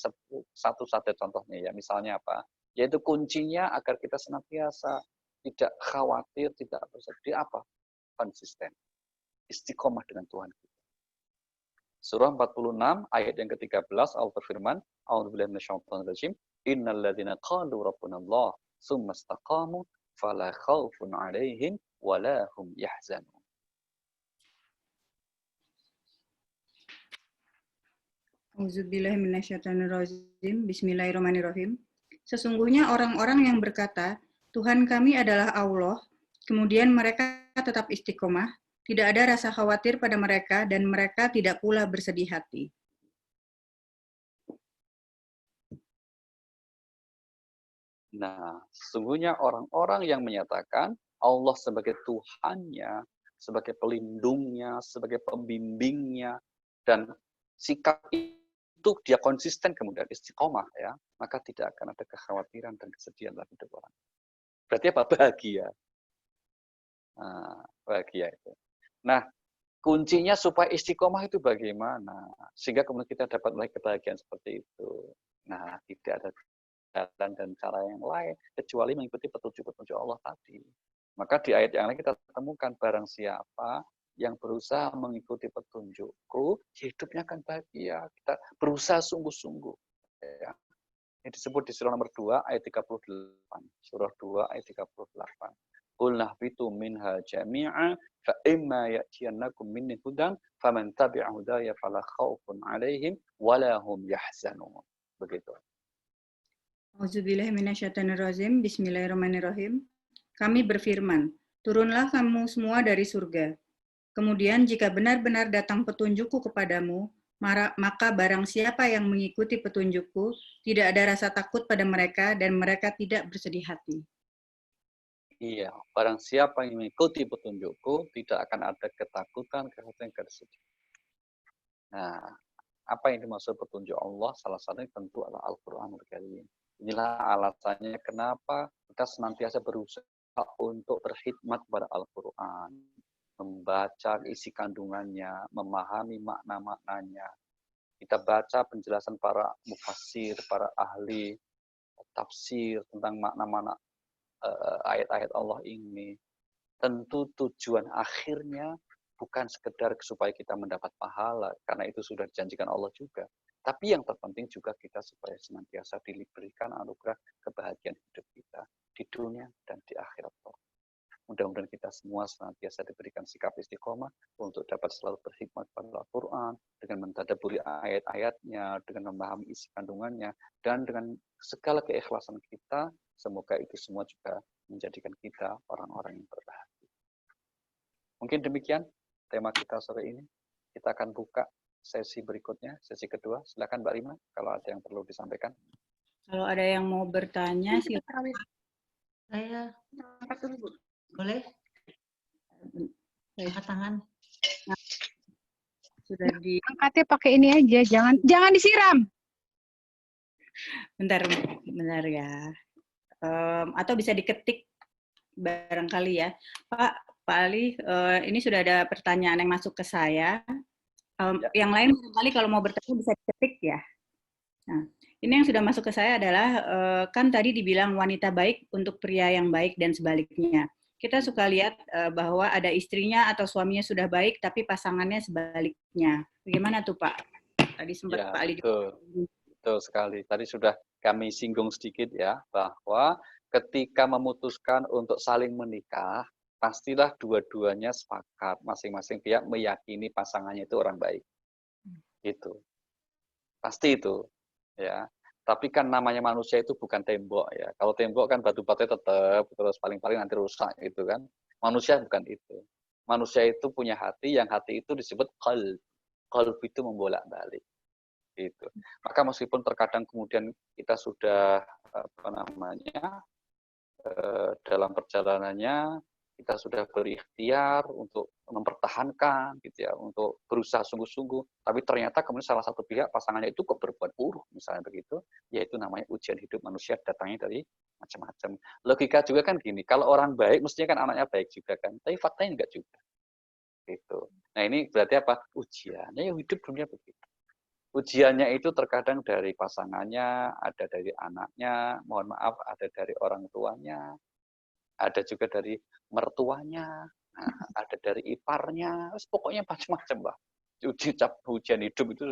satu saja contohnya ya. Misalnya apa? Yaitu kuncinya agar kita senantiasa tidak khawatir, tidak bersedih. Apa? Konsisten. Istiqomah dengan Tuhan kita. Surah 46 ayat yang ke-13 Allah berfirman, A'udzubillahi minasyaitonir rajim, innal ladzina qalu rabbunallah tsumma istaqamu fala khaufun 'alaihim wala hum yahzanun. Auzubillahiminasyaitonirrajim. Bismillahirrahmanirrahim. Sesungguhnya orang-orang yang berkata, Tuhan kami adalah Allah, kemudian mereka tetap istiqomah, tidak ada rasa khawatir pada mereka, dan mereka tidak pula bersedih hati. Nah, sesungguhnya orang-orang yang menyatakan Allah sebagai Tuhannya, sebagai pelindungnya, sebagai pembimbingnya, dan sikap itu dia konsisten kemudian istiqomah ya, maka tidak akan ada kekhawatiran dan kesedihan dalam hidup orang. Berarti apa? Bahagia. Nah, bahagia itu. Nah, kuncinya supaya istiqomah itu bagaimana? Sehingga kemudian kita dapat meraih kebahagiaan seperti itu. Nah, tidak ada jalan dan cara yang lain kecuali mengikuti petunjuk-petunjuk Allah tadi. Maka di ayat yang lain kita temukan barang siapa yang berusaha mengikuti petunjukku, hidupnya akan bahagia. Kita berusaha sungguh-sungguh. Ya. Ini disebut di surah nomor 2 ayat 38. Surah 2 ayat 38. Qul nahbitu minha jami'a fa imma ya'tiyannakum minni hudan faman tabi'a hudaya fala khaufun 'alaihim wala hum yahzanun. Begitu. Auzubillahiminasyaitonirrajim. Bismillahirrahmanirrahim. Kami berfirman, turunlah kamu semua dari surga. Kemudian jika benar-benar datang petunjukku kepadamu, maka barang siapa yang mengikuti petunjukku, tidak ada rasa takut pada mereka dan mereka tidak bersedih hati. Iya, barang siapa yang mengikuti petunjukku, tidak akan ada ketakutan, kesedihan. Nah, apa yang dimaksud petunjuk Allah? Salah satunya tentu adalah Al-Quranul Karim. Inilah alasannya kenapa kita senantiasa berusaha untuk berkhidmat kepada Al-Quran. Membaca isi kandungannya, memahami makna-maknanya. Kita baca penjelasan para mufassir, para ahli tafsir tentang makna-makna ayat-ayat Allah ini. Tentu tujuan akhirnya bukan sekedar supaya kita mendapat pahala, karena itu sudah dijanjikan Allah juga. Tapi yang terpenting juga kita supaya senantiasa diberikan anugerah kebahagiaan hidup kita di dunia dan di akhirat. Mudah-mudahan kita semua senantiasa diberikan sikap istiqomah untuk dapat selalu berkhidmat pada Al-Quran, dengan mentadabburi ayat-ayatnya, dengan memahami isi kandungannya, dan dengan segala keikhlasan kita, semoga itu semua juga menjadikan kita orang-orang yang berbahagia. Mungkin demikian tema kita sore ini. Kita akan buka sesi berikutnya, sesi kedua. Silakan Mbak Rima, kalau ada yang perlu disampaikan. Kalau ada yang mau bertanya, silakan. Saya angkat dulu, Bu. Boleh? Angkat tangan. Sudah di angkatnya pakai ini aja, jangan disiram. Bentar ya. Atau bisa diketik barangkali ya, Pak Ali. Ini sudah ada pertanyaan yang masuk ke saya. Yang lain barangkali kalau mau bertanya bisa diketik ya. Nah, ini yang sudah masuk ke saya adalah kan tadi dibilang wanita baik untuk pria yang baik dan sebaliknya. Kita suka lihat bahwa ada istrinya atau suaminya sudah baik, tapi pasangannya sebaliknya. Bagaimana tuh Pak? Tadi sempat Ya, Pak Ali. Betul sekali. Tadi sudah kami singgung sedikit ya, bahwa ketika memutuskan untuk saling menikah, pastilah dua-duanya sepakat, masing-masing pihak meyakini pasangannya itu orang baik. Gitu. Pasti itu. Ya. Tapi kan namanya manusia itu bukan tembok ya. Kalau tembok kan batu-batunya tetap, terus paling-paling nanti rusak gitu kan. Manusia bukan itu. Manusia itu punya hati, yang hati itu disebut qalb. Qalb itu membolak-balik. Gitu. Maka meskipun terkadang kemudian kita sudah dalam perjalanannya kita sudah berikhtiar untuk mempertahankan gitu ya, untuk berusaha sungguh-sungguh, tapi ternyata kemudian salah satu pihak pasangannya itu kok berbuat buruk misalnya begitu, yaitu namanya ujian hidup manusia datangnya dari macam-macam. Logika juga kan gini, kalau orang baik mestinya kan anaknya baik juga kan, tapi faktanya enggak juga. Gitu. Nah, ini berarti apa? Ujiannya ya hidup dunia begitu. Ujiannya itu terkadang dari pasangannya, ada dari anaknya, mohon maaf, ada dari orang tuanya, ada juga dari mertuanya, ada dari iparnya, pokoknya macam-macam lah. Ujian hidup itu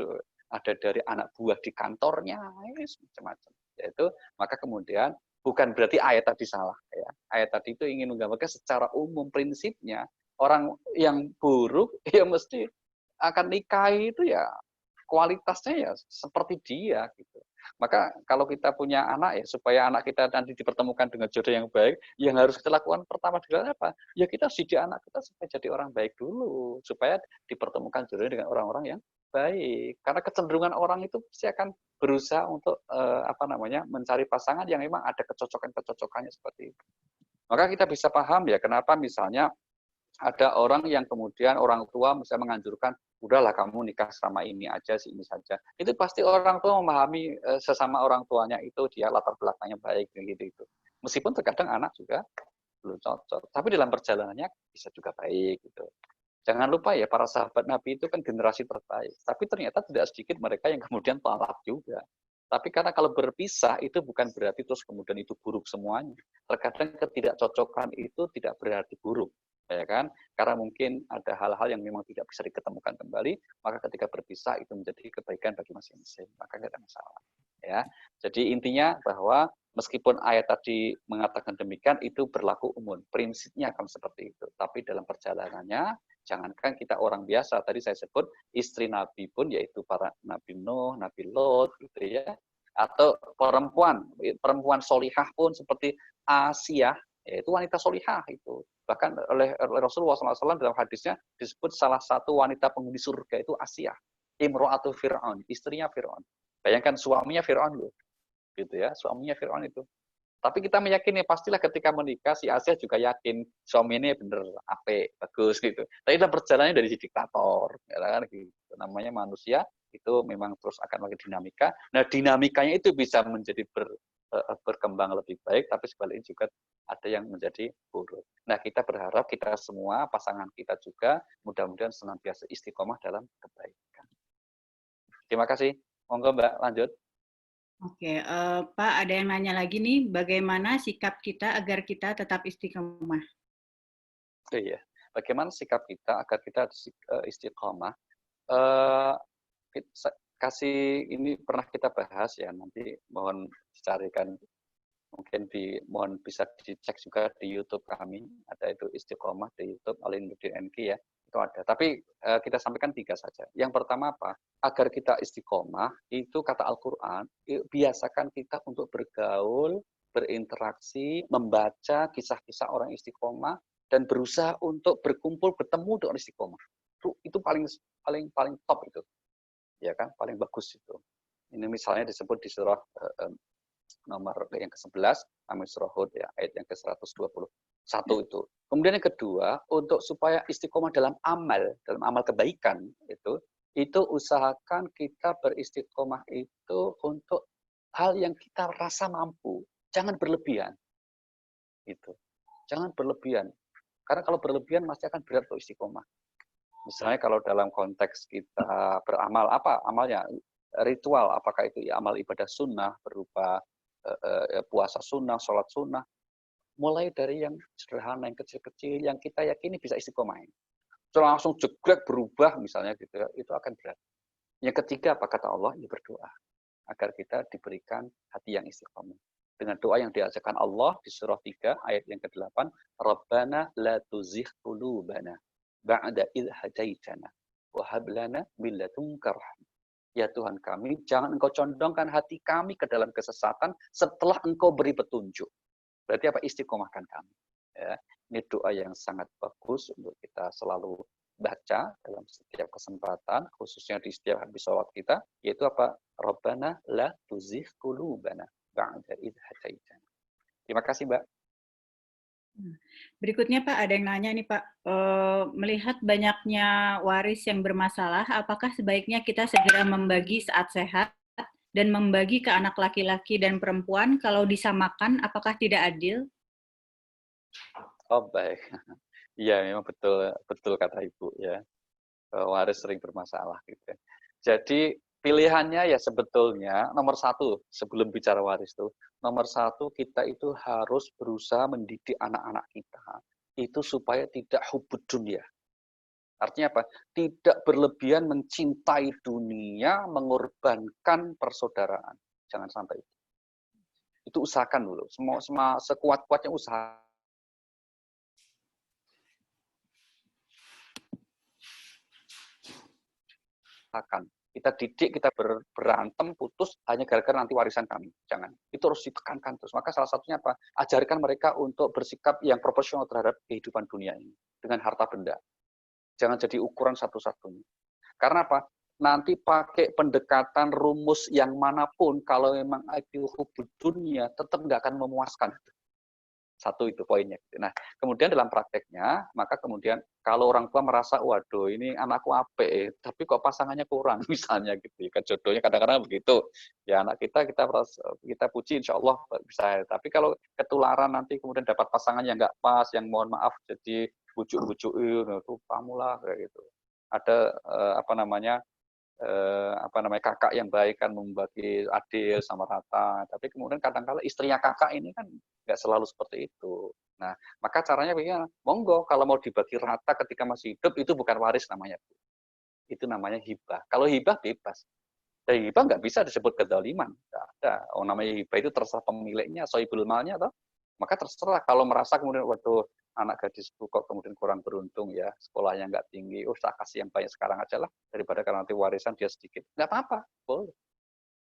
ada dari anak buah di kantornya, macam-macam. Yaitu maka kemudian Bukan berarti ayat tadi salah ya. Ayat tadi itu ingin menggambarkan secara umum prinsipnya orang yang buruk ya mesti akan nikahi itu ya kualitasnya ya seperti dia gitu. Maka kalau kita punya anak ya supaya anak kita nanti dipertemukan dengan jodoh yang baik, yang harus kita lakukan pertama adalah apa? Ya kita didik anak kita supaya jadi orang baik dulu, supaya dipertemukan jodohnya dengan orang-orang yang baik. Karena kecenderungan orang itu pasti akan berusaha untuk mencari pasangan yang memang ada kecocokannya seperti itu. Maka kita bisa paham ya kenapa misalnya ada orang yang kemudian orang tua misalnya menganjurkan, udahlah kamu nikah selama ini aja sih, ini saja. Itu pasti orang tua memahami sesama orang tuanya itu dia latar belakangnya baik gitu. Meskipun terkadang anak juga belum cocok, tapi dalam perjalanannya bisa juga baik gitu. Jangan lupa ya para sahabat Nabi itu kan generasi terbaik, tapi ternyata tidak sedikit mereka yang kemudian talak juga. Tapi karena kalau berpisah itu bukan berarti terus kemudian itu buruk semuanya. Terkadang ketidakcocokan itu tidak berarti buruk, ya kan? Karena mungkin ada hal-hal yang memang tidak bisa diketemukan kembali, maka ketika berpisah itu menjadi kebaikan bagi masing-masing, maka tidak ada masalah. Ya, jadi intinya bahwa meskipun ayat tadi mengatakan demikian, itu berlaku umum, prinsipnya akan seperti itu. Tapi dalam perjalanannya, jangankan kita orang biasa, tadi saya sebut istri Nabi pun, yaitu para Nabi Nuh, Nabi Lot, gitu ya, atau perempuan solihah pun seperti Asiyah, yaitu wanita solihah itu. Bahkan oleh Rasulullah SAW dalam hadisnya disebut salah satu wanita penghuni surga itu Asiyah, Imro'atu Fir'aun, istrinya Fir'aun. Bayangkan suaminya Fir'aun loh, gitu ya, suaminya Fir'aun itu. Tapi kita meyakini pastilah ketika menikah si Asia juga yakin suami ini bener apik, bagus gitu. Tapi dalam perjalanannya dari si diktator, ya kan gitu. Namanya manusia itu memang terus akan makin dinamika. Nah, dinamikanya itu bisa menjadi berkembang lebih baik, tapi sebaliknya juga ada yang menjadi buruk. Nah, kita berharap kita semua, pasangan kita juga, mudah-mudahan senantiasa istiqomah dalam kebaikan. Terima kasih. Monggo Mbak, lanjut. Oke, Pak, ada yang nanya lagi nih, bagaimana sikap kita agar kita tetap istiqomah? Oh iya, bagaimana sikap kita agar kita istiqomah? Kasih ini pernah kita bahas ya, nanti mohon dicarikan, mungkin mohon bisa dicek juga di YouTube kami, ada itu istiqomah di YouTube Alinuddin NK ya, itu ada. Tapi kita sampaikan 3 saja. Yang pertama apa? Agar kita istiqomah, itu kata Al-Quran, biasakan kita untuk bergaul, berinteraksi, membaca kisah-kisah orang istiqomah, dan berusaha untuk berkumpul, bertemu dengan istiqomah. Itu paling top itu. Ya kan, paling bagus itu. Ini misalnya disebut di surah nomor yang ke-11, namanya surah Hud ya, ayat yang ke-121 itu. Kemudian yang kedua, untuk supaya istiqomah dalam amal kebaikan itu usahakan kita beristiqomah itu untuk hal yang kita rasa mampu, jangan berlebihan. Itu. Jangan berlebihan. Karena kalau berlebihan pasti akan berat untuk istiqomah. Misalnya kalau dalam konteks kita beramal, apa amalnya? Ritual, apakah itu amal ibadah sunnah berupa puasa sunnah, sholat sunnah, mulai dari yang sederhana, yang kecil-kecil, yang kita yakini bisa istiqomah. Langsung jegrek berubah misalnya gitu ya, itu akan berat. Yang ketiga apa kata Allah? Ya berdoa agar kita diberikan hati yang istiqomah. Dengan doa yang diajarkan Allah di surah 3 ayat yang ke-8, Rabbana la tuzigh qulubana ba'da idh hadaitana wa hab lana min ladunka rahmah. Ya Tuhan kami, jangan Engkau condongkan hati kami ke dalam kesesatan setelah Engkau beri petunjuk. Berarti apa? Istiqomahkan kami. Ya, ini doa yang sangat bagus untuk kita selalu baca dalam setiap kesempatan, khususnya di setiap habis sholat kita, yaitu apa? Rabbana la tuzigh qulubana ba'da idh hadaitana. Terima kasih, Mbak. Berikutnya Pak, ada yang nanya nih Pak, melihat banyaknya waris yang bermasalah, apakah sebaiknya kita segera membagi saat sehat dan membagi ke anak laki-laki dan perempuan? Kalau disamakan, apakah tidak adil? Oh baik, iya memang betul kata Ibu ya, waris sering bermasalah gitu. Jadi pilihannya ya sebetulnya nomor 1 sebelum bicara waris tuh, nomor 1 kita itu harus berusaha mendidik anak-anak kita itu supaya tidak hubud dunia. Artinya apa? Tidak berlebihan mencintai dunia, mengorbankan persaudaraan. Jangan sampai itu. Itu usahakan dulu, semua sekuat-kuatnya usaha. Kita didik, kita berantem, putus, hanya gara-gara nanti warisan kami. Jangan. Itu harus ditekankan terus. Maka salah satunya apa? Ajarkan mereka untuk bersikap yang proporsional terhadap kehidupan dunia ini. Dengan harta benda. Jangan jadi ukuran satu-satunya. Karena apa? Nanti pakai pendekatan rumus yang manapun, kalau memang itu hubud dunia, tetap nggak akan memuaskan. Satu itu poinnya. Nah, kemudian dalam prakteknya, maka kemudian kalau orang tua merasa, waduh ini anakku apik, tapi kok pasangannya kurang, misalnya gitu. Kan jodohnya kadang-kadang begitu. Ya anak kita puji insya Allah bisa. Tapi kalau ketularan nanti kemudian dapat pasangan yang nggak pas, yang mohon maaf jadi bujuk-bujukin, itu kamulah kayak gitu. Ada kakak yang baik kan membagi adil sama rata, tapi kemudian kadang-kala istrinya kakak ini kan nggak selalu seperti itu. Nah, maka caranya begini, monggo kalau mau dibagi rata ketika masih hidup itu bukan waris namanya, itu namanya hibah. Kalau hibah bebas, dan hibah nggak bisa disebut kezaliman, nggak ada. Oh, namanya hibah itu terserah pemiliknya, sohibul malnya, atau maka terserah kalau merasa kemudian waduh anak gadisku kok kemudian kurang beruntung ya, sekolahnya nggak tinggi, saya kasih yang banyak sekarang aja lah, daripada karena nanti warisan dia sedikit. Nggak apa-apa, boleh.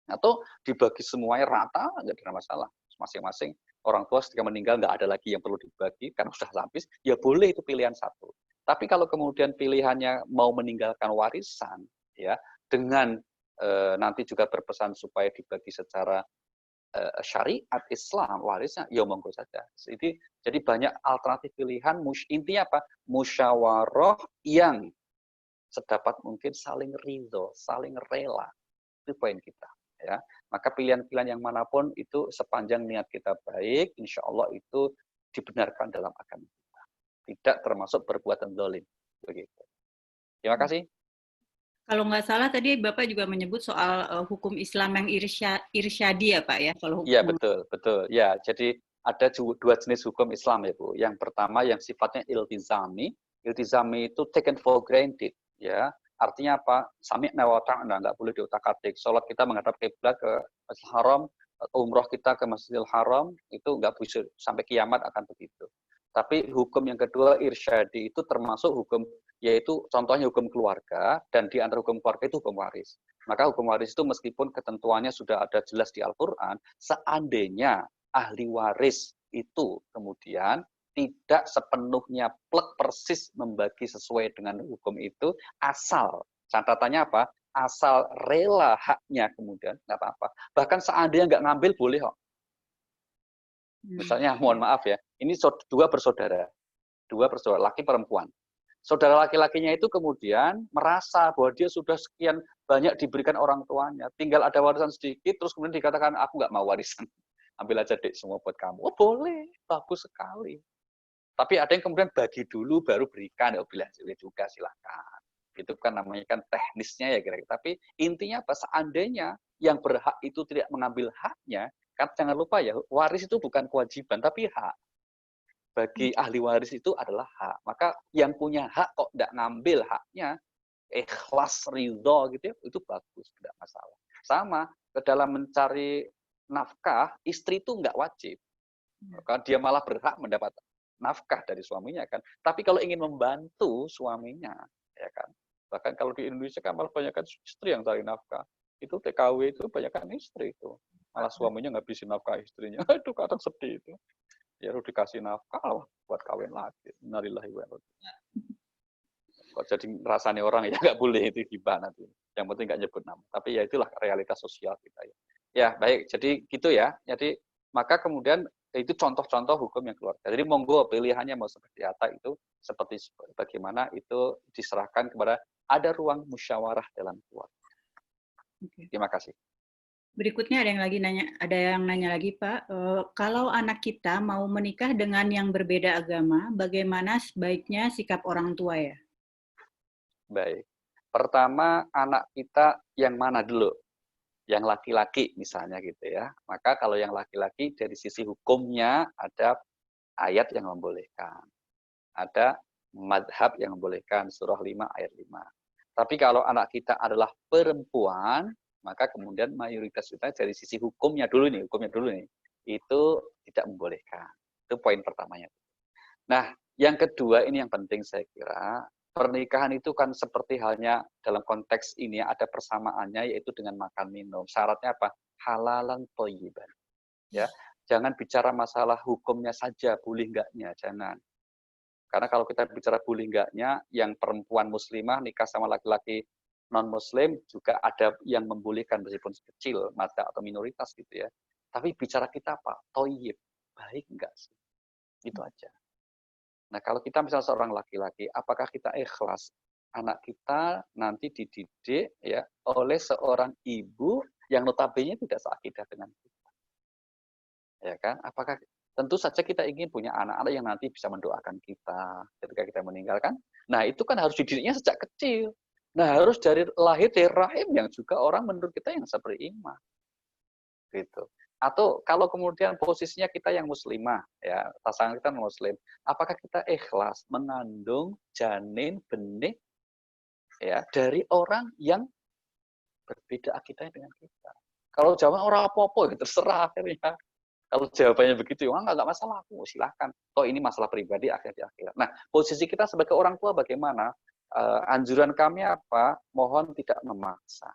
Atau dibagi semuanya rata, nggak ada masalah. Masing-masing orang tua ketika meninggal nggak ada lagi yang perlu dibagi, karena sudah habis, ya boleh itu pilihan satu. Tapi kalau kemudian pilihannya mau meninggalkan warisan, ya dengan nanti juga berpesan supaya dibagi secara syariat Islam warisnya, ya monggo saja. Jadi banyak alternatif pilihan. Intinya apa? Musyawarah yang sedapat mungkin saling ridho, saling rela. Itu poin kita. Ya, maka pilihan-pilihan yang manapun itu sepanjang niat kita baik, insya Allah itu dibenarkan dalam agama kita. Tidak termasuk perbuatan zalim. Begitu. Terima kasih. Kalau nggak salah tadi Bapak juga menyebut soal hukum Islam yang irsyadi ya Pak ya? Kalau Iya betul. Ya, jadi ada dua jenis hukum Islam ya Bu. Yang pertama yang sifatnya iltizami. Iltizami itu taken for granted, ya. Artinya apa? Sami'na wa ta'na, nggak boleh diutak-atik. Salat kita menghadap kiblat ke Masjidil Haram, umroh kita ke Masjidil Haram, itu nggak bisa sampai kiamat akan begitu. Tapi hukum yang kedua irsyadi itu termasuk hukum, yaitu contohnya hukum keluarga, dan di antara hukum keluarga itu hukum waris. Maka hukum waris itu meskipun ketentuannya sudah ada jelas di Al-Quran, seandainya ahli waris itu kemudian tidak sepenuhnya plek persis membagi sesuai dengan hukum itu, asal, catatannya apa? Asal rela haknya kemudian, nggak apa-apa. Bahkan seandainya nggak ngambil, boleh kok. Misalnya, mohon maaf ya, ini dua bersaudara, laki perempuan. Saudara laki-lakinya itu kemudian merasa bahwa dia sudah sekian banyak diberikan orang tuanya, tinggal ada warisan sedikit, terus kemudian dikatakan, aku nggak mau warisan, ambil aja dek semua buat kamu. Oh boleh, bagus sekali. Tapi ada yang kemudian bagi dulu, baru berikan, ya bilang juga silahkan. Itu kan namanya kan teknisnya ya kira-kira. Tapi intinya apa? Seandainya yang berhak itu tidak mengambil haknya, kan jangan lupa ya, waris itu bukan kewajiban, tapi hak. Bagi ahli waris itu adalah hak. Maka yang punya hak kok tidak ngambil haknya, ikhlas, ridho gitu ya, itu bagus, tidak masalah. Sama, ke dalam mencari nafkah, istri itu nggak wajib. Kan dia malah berhak mendapat nafkah dari suaminya kan. Tapi kalau ingin membantu suaminya, ya kan. Bahkan kalau di Indonesia kan malah banyak istri yang cari nafkah. Itu TKW itu banyak istri itu. Malah suaminya ngabisin nafkah istrinya. Itu kadang sedih itu. Ya harus dikasih nafkah buat kawin lagi. Innalillahi wa inna ilaihi raji'un. Kok jadi rasanya orang ya nggak boleh itu hibah nanti. Yang penting nggak nyebut nama. Tapi ya itulah realitas sosial kita ya. Ya baik. Jadi gitu ya. Jadi maka kemudian itu contoh-contoh hukum yang keluarga. Jadi monggo pilihannya mau seperti apa itu seperti bagaimana itu diserahkan kepada ada ruang musyawarah dalam keluarga. Terima kasih. Berikutnya ada yang nanya lagi Pak, kalau anak kita mau menikah dengan yang berbeda agama, bagaimana sebaiknya sikap orang tua ya? Baik. Pertama, anak kita yang mana dulu? Yang laki-laki misalnya gitu ya. Maka kalau yang laki-laki dari sisi hukumnya ada ayat yang membolehkan. Ada madhab yang membolehkan, surah 5 ayat 5. Tapi kalau anak kita adalah perempuan, maka kemudian mayoritas kita dari sisi hukumnya dulu nih. itu tidak membolehkan. Itu poin pertamanya. Nah, yang kedua ini yang penting saya kira, pernikahan itu kan seperti halnya dalam konteks ini ada persamaannya yaitu dengan makan minum. Syaratnya apa? Halalan thayyiban. Ya, jangan bicara masalah hukumnya saja, boleh enggaknya, jangan. Karena kalau kita bicara boleh enggaknya, yang perempuan muslimah nikah sama laki-laki non-muslim juga ada yang membolehkan meskipun kecil, mata atau minoritas gitu ya. Tapi bicara kita apa? Thayyib, baik enggak sih? Itu aja. Nah, kalau kita misalnya seorang laki-laki, apakah kita ikhlas anak kita nanti dididik ya oleh seorang ibu yang notabene tidak seakidah dengan kita? Ya kan? Apakah tentu saja kita ingin punya anak-anak yang nanti bisa mendoakan kita ketika kita meninggalkan. Nah, itu kan harus dididiknya sejak kecil. Nah, harus dari lahir dari rahim yang juga orang menurut kita yang beriman. Gitu. Atau kalau kemudian posisinya kita yang muslimah, ya pasangan kita muslim, apakah kita ikhlas mengandung janin benih ya dari orang yang berbeda akidahnya dengan kita? Kalau jawaban orang apa-apa, ya terserah akhirnya. Kalau jawabannya begitu, ya nggak masalah, aku silahkan. Toh ini masalah pribadi akhir di akhirat. Nah, posisi kita sebagai orang tua bagaimana? Anjuran kami apa? Mohon tidak memaksa.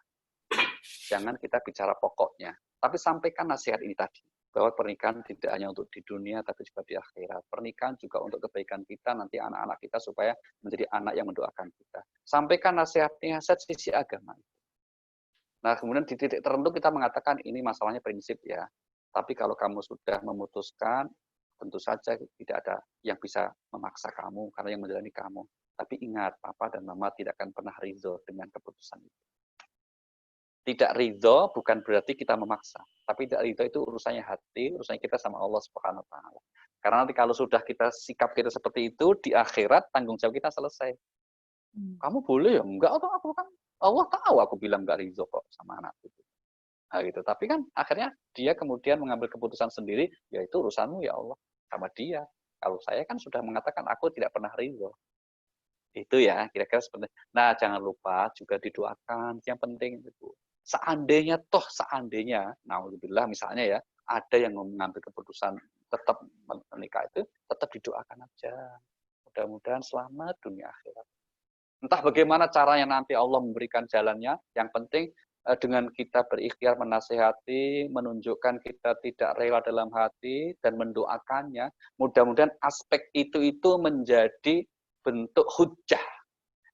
Jangan kita bicara pokoknya. Tapi sampaikan nasihat ini tadi, bahwa pernikahan tidak hanya untuk di dunia, tapi juga di akhirat. Pernikahan juga untuk kebaikan kita, nanti anak-anak kita, supaya menjadi anak yang mendoakan kita. Sampaikan nasihatnya, sisi agama. Nah, kemudian di titik tertentu kita mengatakan, ini masalahnya prinsip ya. Tapi kalau kamu sudah memutuskan, tentu saja tidak ada yang bisa memaksa kamu, karena yang menjalani kamu. Tapi ingat, Papa dan Mama tidak akan pernah ridho dengan keputusan itu. Tidak ridho bukan berarti kita memaksa, tapi tidak ridho itu urusannya hati, urusannya kita sama Allah Subhanahu wa taala. Karena nanti kalau sudah kita sikap kita seperti itu, di akhirat tanggung jawab kita selesai. Kamu boleh ya? Enggak, aku kan Allah tahu aku bilang enggak ridho kok sama anak itu. Nah, gitu. Tapi kan akhirnya dia kemudian mengambil keputusan sendiri, yaitu urusanmu ya Allah sama dia. Kalau saya kan sudah mengatakan aku tidak pernah ridho. Itu ya, kira-kira seperti. Nah, jangan lupa juga didoakan. Yang penting itu. Seandainya, naudzubillah misalnya ya, ada yang mengambil keputusan tetap menikah itu, tetap didoakan aja. Mudah-mudahan selamat dunia akhirat. Entah bagaimana caranya nanti Allah memberikan jalannya, yang penting dengan kita berikhtiar menasihati, menunjukkan kita tidak rela dalam hati, dan mendoakannya, mudah-mudahan aspek itu menjadi bentuk hujjah.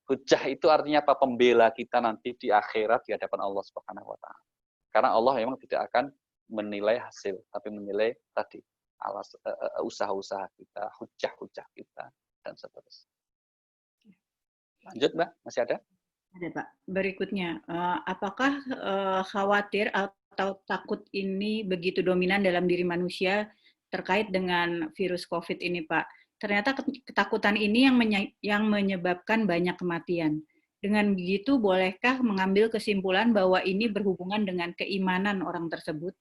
Hujjah itu artinya apa? Pembela kita nanti di akhirat di hadapan Allah Subhanahu wa taala. Karena Allah memang tidak akan menilai hasil, tapi menilai tadi usaha-usaha kita, hujjah-hujjah kita dan seterusnya. Lanjut, Mbak, masih ada? Ada, Pak. Berikutnya, apakah khawatir atau takut ini begitu dominan dalam diri manusia terkait dengan virus COVID ini, Pak? Ternyata ketakutan ini yang menyebabkan banyak kematian. Dengan begitu, bolehkah mengambil kesimpulan bahwa ini berhubungan dengan keimanan orang tersebut?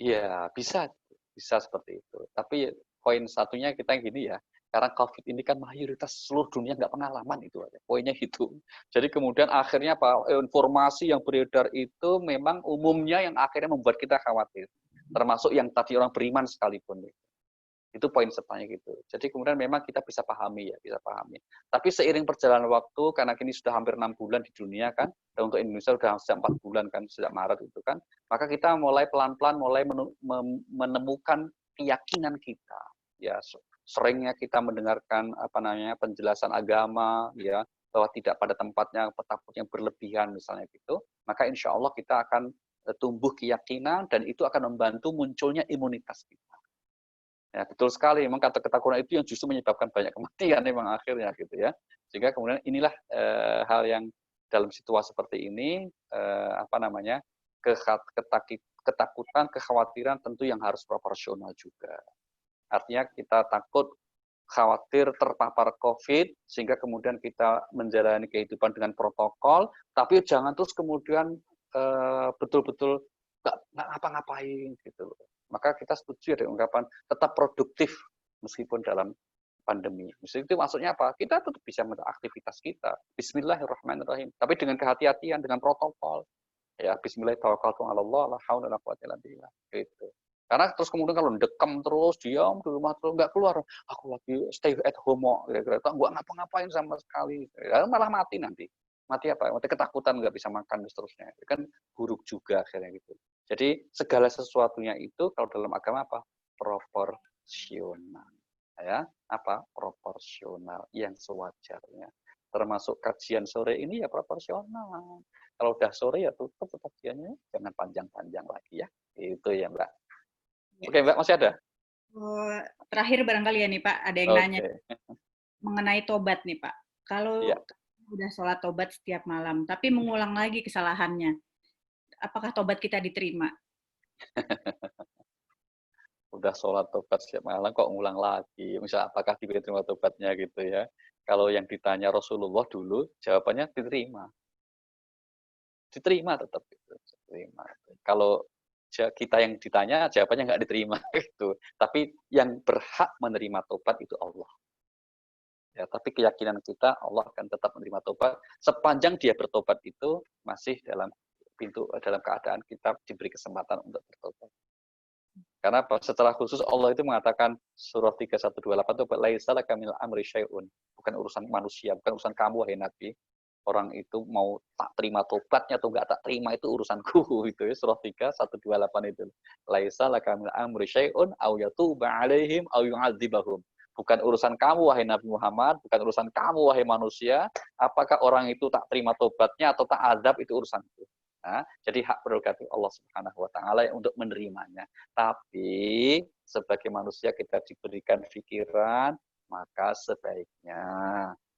Iya, bisa seperti itu. Tapi poin satunya kita gini ya, karena COVID ini kan mayoritas seluruh dunia nggak pengalaman itu aja. Poinnya itu. Jadi kemudian akhirnya apa? Informasi yang beredar itu memang umumnya yang akhirnya membuat kita khawatir. Termasuk yang tadi orang beriman sekalipun. Itu poin sertanya gitu. Jadi kemudian memang kita bisa pahami ya, bisa pahami. Tapi seiring perjalanan waktu, karena kini sudah hampir 6 bulan di dunia kan, dan untuk Indonesia sudah 4 bulan kan, sejak Maret itu kan, maka kita mulai pelan-pelan mulai menemukan keyakinan kita. Ya, seringnya kita mendengarkan penjelasan agama ya, bahwa tidak pada tempatnya takut yang berlebihan misalnya gitu, maka insya Allah kita akan tumbuh keyakinan dan itu akan membantu munculnya imunitas kita. Ya, betul sekali, memang kata ketakutan itu yang justru menyebabkan banyak kematian memang akhirnya gitu ya. Sehingga kemudian inilah hal yang dalam situasi seperti ini ketakutan, kekhawatiran tentu yang harus proporsional juga. Artinya kita takut khawatir terpapar COVID sehingga kemudian kita menjalani kehidupan dengan protokol, tapi jangan terus kemudian betul-betul nggak ngapa-ngapain gitu loh. Maka kita setuju dengan ungkapan tetap produktif meskipun dalam pandemi. Misalnya itu maksudnya apa? Kita tetap bisa melakukan aktivitas kita. Bismillahirrahmanirrahim. Tapi dengan kehati-hatian, dengan protokol. Ya, Bismillahirrahmanirrahim. La haula wala quwwata illa billah. Gitu. Karena terus kemudian kalau ndekam terus, diam di rumah terus, nggak keluar, aku lagi stay at home, kira-kira, nggak ngapa-ngapain sama sekali, ya, malah mati nanti. Mati apa? Mati ketakutan, nggak bisa makan, dan seterusnya. Itu kan buruk juga akhirnya gitu. Jadi segala sesuatunya itu kalau dalam agama apa? Proporsional. Ya, apa? Proporsional, yang sewajarnya. Termasuk kajian sore ini ya proporsional. Kalau udah sore ya tutup kajiannya, jangan panjang-panjang lagi ya. Itu ya Mbak. Oke Mbak, masih ada? Oh, terakhir barangkali ya nih Pak, ada yang nanya mengenai tobat nih Pak. Kalau udah sholat tobat setiap malam, tapi mengulang lagi kesalahannya, apakah tobat kita diterima? Udah sholat tobat setiap malam kok ngulang lagi, misal apakah diterima tobatnya gitu ya. Kalau yang ditanya Rasulullah dulu, jawabannya diterima. Diterima tetap gitu. Diterima. Kalau kita yang ditanya, jawabannya nggak diterima gitu. Tapi yang berhak menerima tobat itu Allah. Ya, tapi keyakinan kita Allah akan tetap menerima tobat sepanjang dia bertobat itu masih dalam keadaan kita diberi kesempatan untuk bertobat. Karena secara khusus Allah itu mengatakan surah 3128 itu laisa laka minal amri syai'un, bukan urusan manusia, bukan urusan kamu wahai Nabi. Orang itu mau tak terima tobatnya atau enggak tak terima itu urusanku itu ya, surah 3128 itu. Laisa laka minal amri syai'un aw yatuba 'alaihim aw yu'adzibahum. Bukan urusan kamu wahai Nabi Muhammad, bukan urusan kamu wahai manusia, apakah orang itu tak terima tobatnya atau tak azab itu urusanku. Nah, jadi hak prerogatif Allah Subhanahu wa taala untuk menerimanya. Tapi sebagai manusia kita diberikan pikiran, maka sebaiknya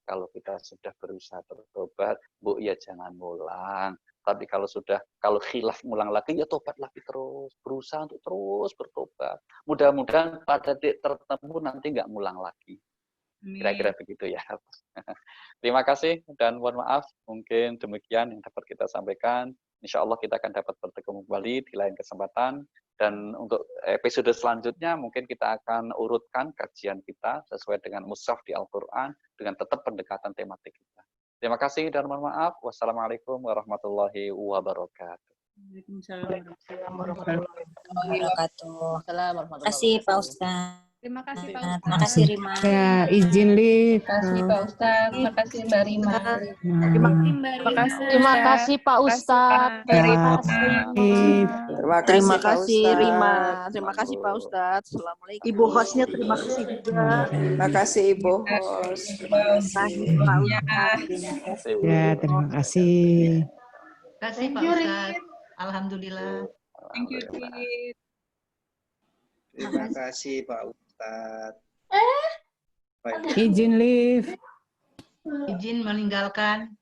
kalau kita sudah berusaha bertobat, Bu ya jangan ngulang. Tapi kalau khilaf ngulang lagi ya tobat lagi terus, berusaha untuk terus bertobat. Mudah-mudahan pada titik tertentu nanti nggak ngulang lagi. Kira-kira begitu ya. Terima kasih dan mohon maaf, mungkin demikian yang dapat kita sampaikan. Insya Allah kita akan dapat bertemu kembali di lain kesempatan. Dan untuk episode selanjutnya mungkin kita akan urutkan kajian kita sesuai dengan mushaf di Al-Quran dengan tetap pendekatan tematik kita. Terima kasih dan mohon maaf. Wassalamualaikum warahmatullahi wabarakatuh. Waalaikumsalam warahmatullahi wabarakatuh. Terima kasih Pak Ustaz. Terima kasih Pak Terima Ustaz. kasih Rima. Ya, izin Liv. Terima kasih Pak Ustaz. Terima kasih Mbak Rima. Terima kasih Mbak Rima. Terima kasih Pak Ustadz. Terima kasih. Terima kasih Rima. Terima kasih Pak Ustadz. Assalamualaikum. Ibu hostnya terima kasih juga. Terima kasih Ibu host. Terima kasih. Ya, terima kasih. Terima kasih Pak Ustaz. Alhamdulillah. Thank you, Rit. Terima kasih Pak Ustadz. Izin Liv. Izin meninggalkan.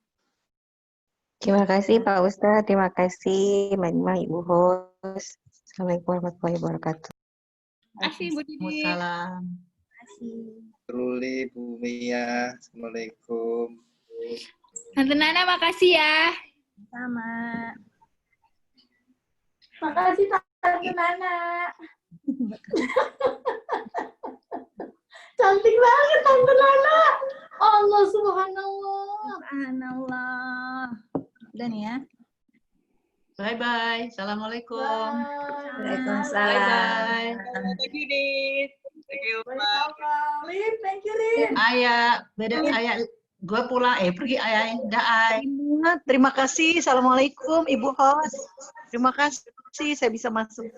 Terima kasih Pak Ustadz. Terima kasih Mbak Rima, Ibu host. Assalamualaikum warahmatullahi wabarakatuh. Terima kasih Bu Didi. Waalaikumsalam. Ruli, Bu Mia. Assalamualaikum. Tante Nana makasih ya. Sama. Makasih Tante Nana. Cantik banget Tante Nana. Allah subhanallah. Subhanallah. Dan ya. Bye-bye. Assalamualaikum. Waalaikumsalam. Bye-bye. Thank you, Rit. Thank you, Pak. Lin, thank you Lin. Ayah, gue pulang, pergi ayah, dah ay. Terima kasih. Assalamualaikum Ibu host. Terima kasih saya bisa masuk.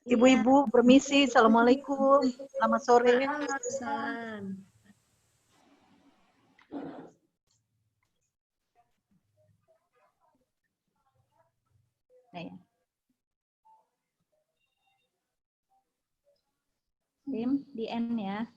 Ibu-ibu permisi. Assalamualaikum. Selamat sore. Nah, ya. Tim, di end ya.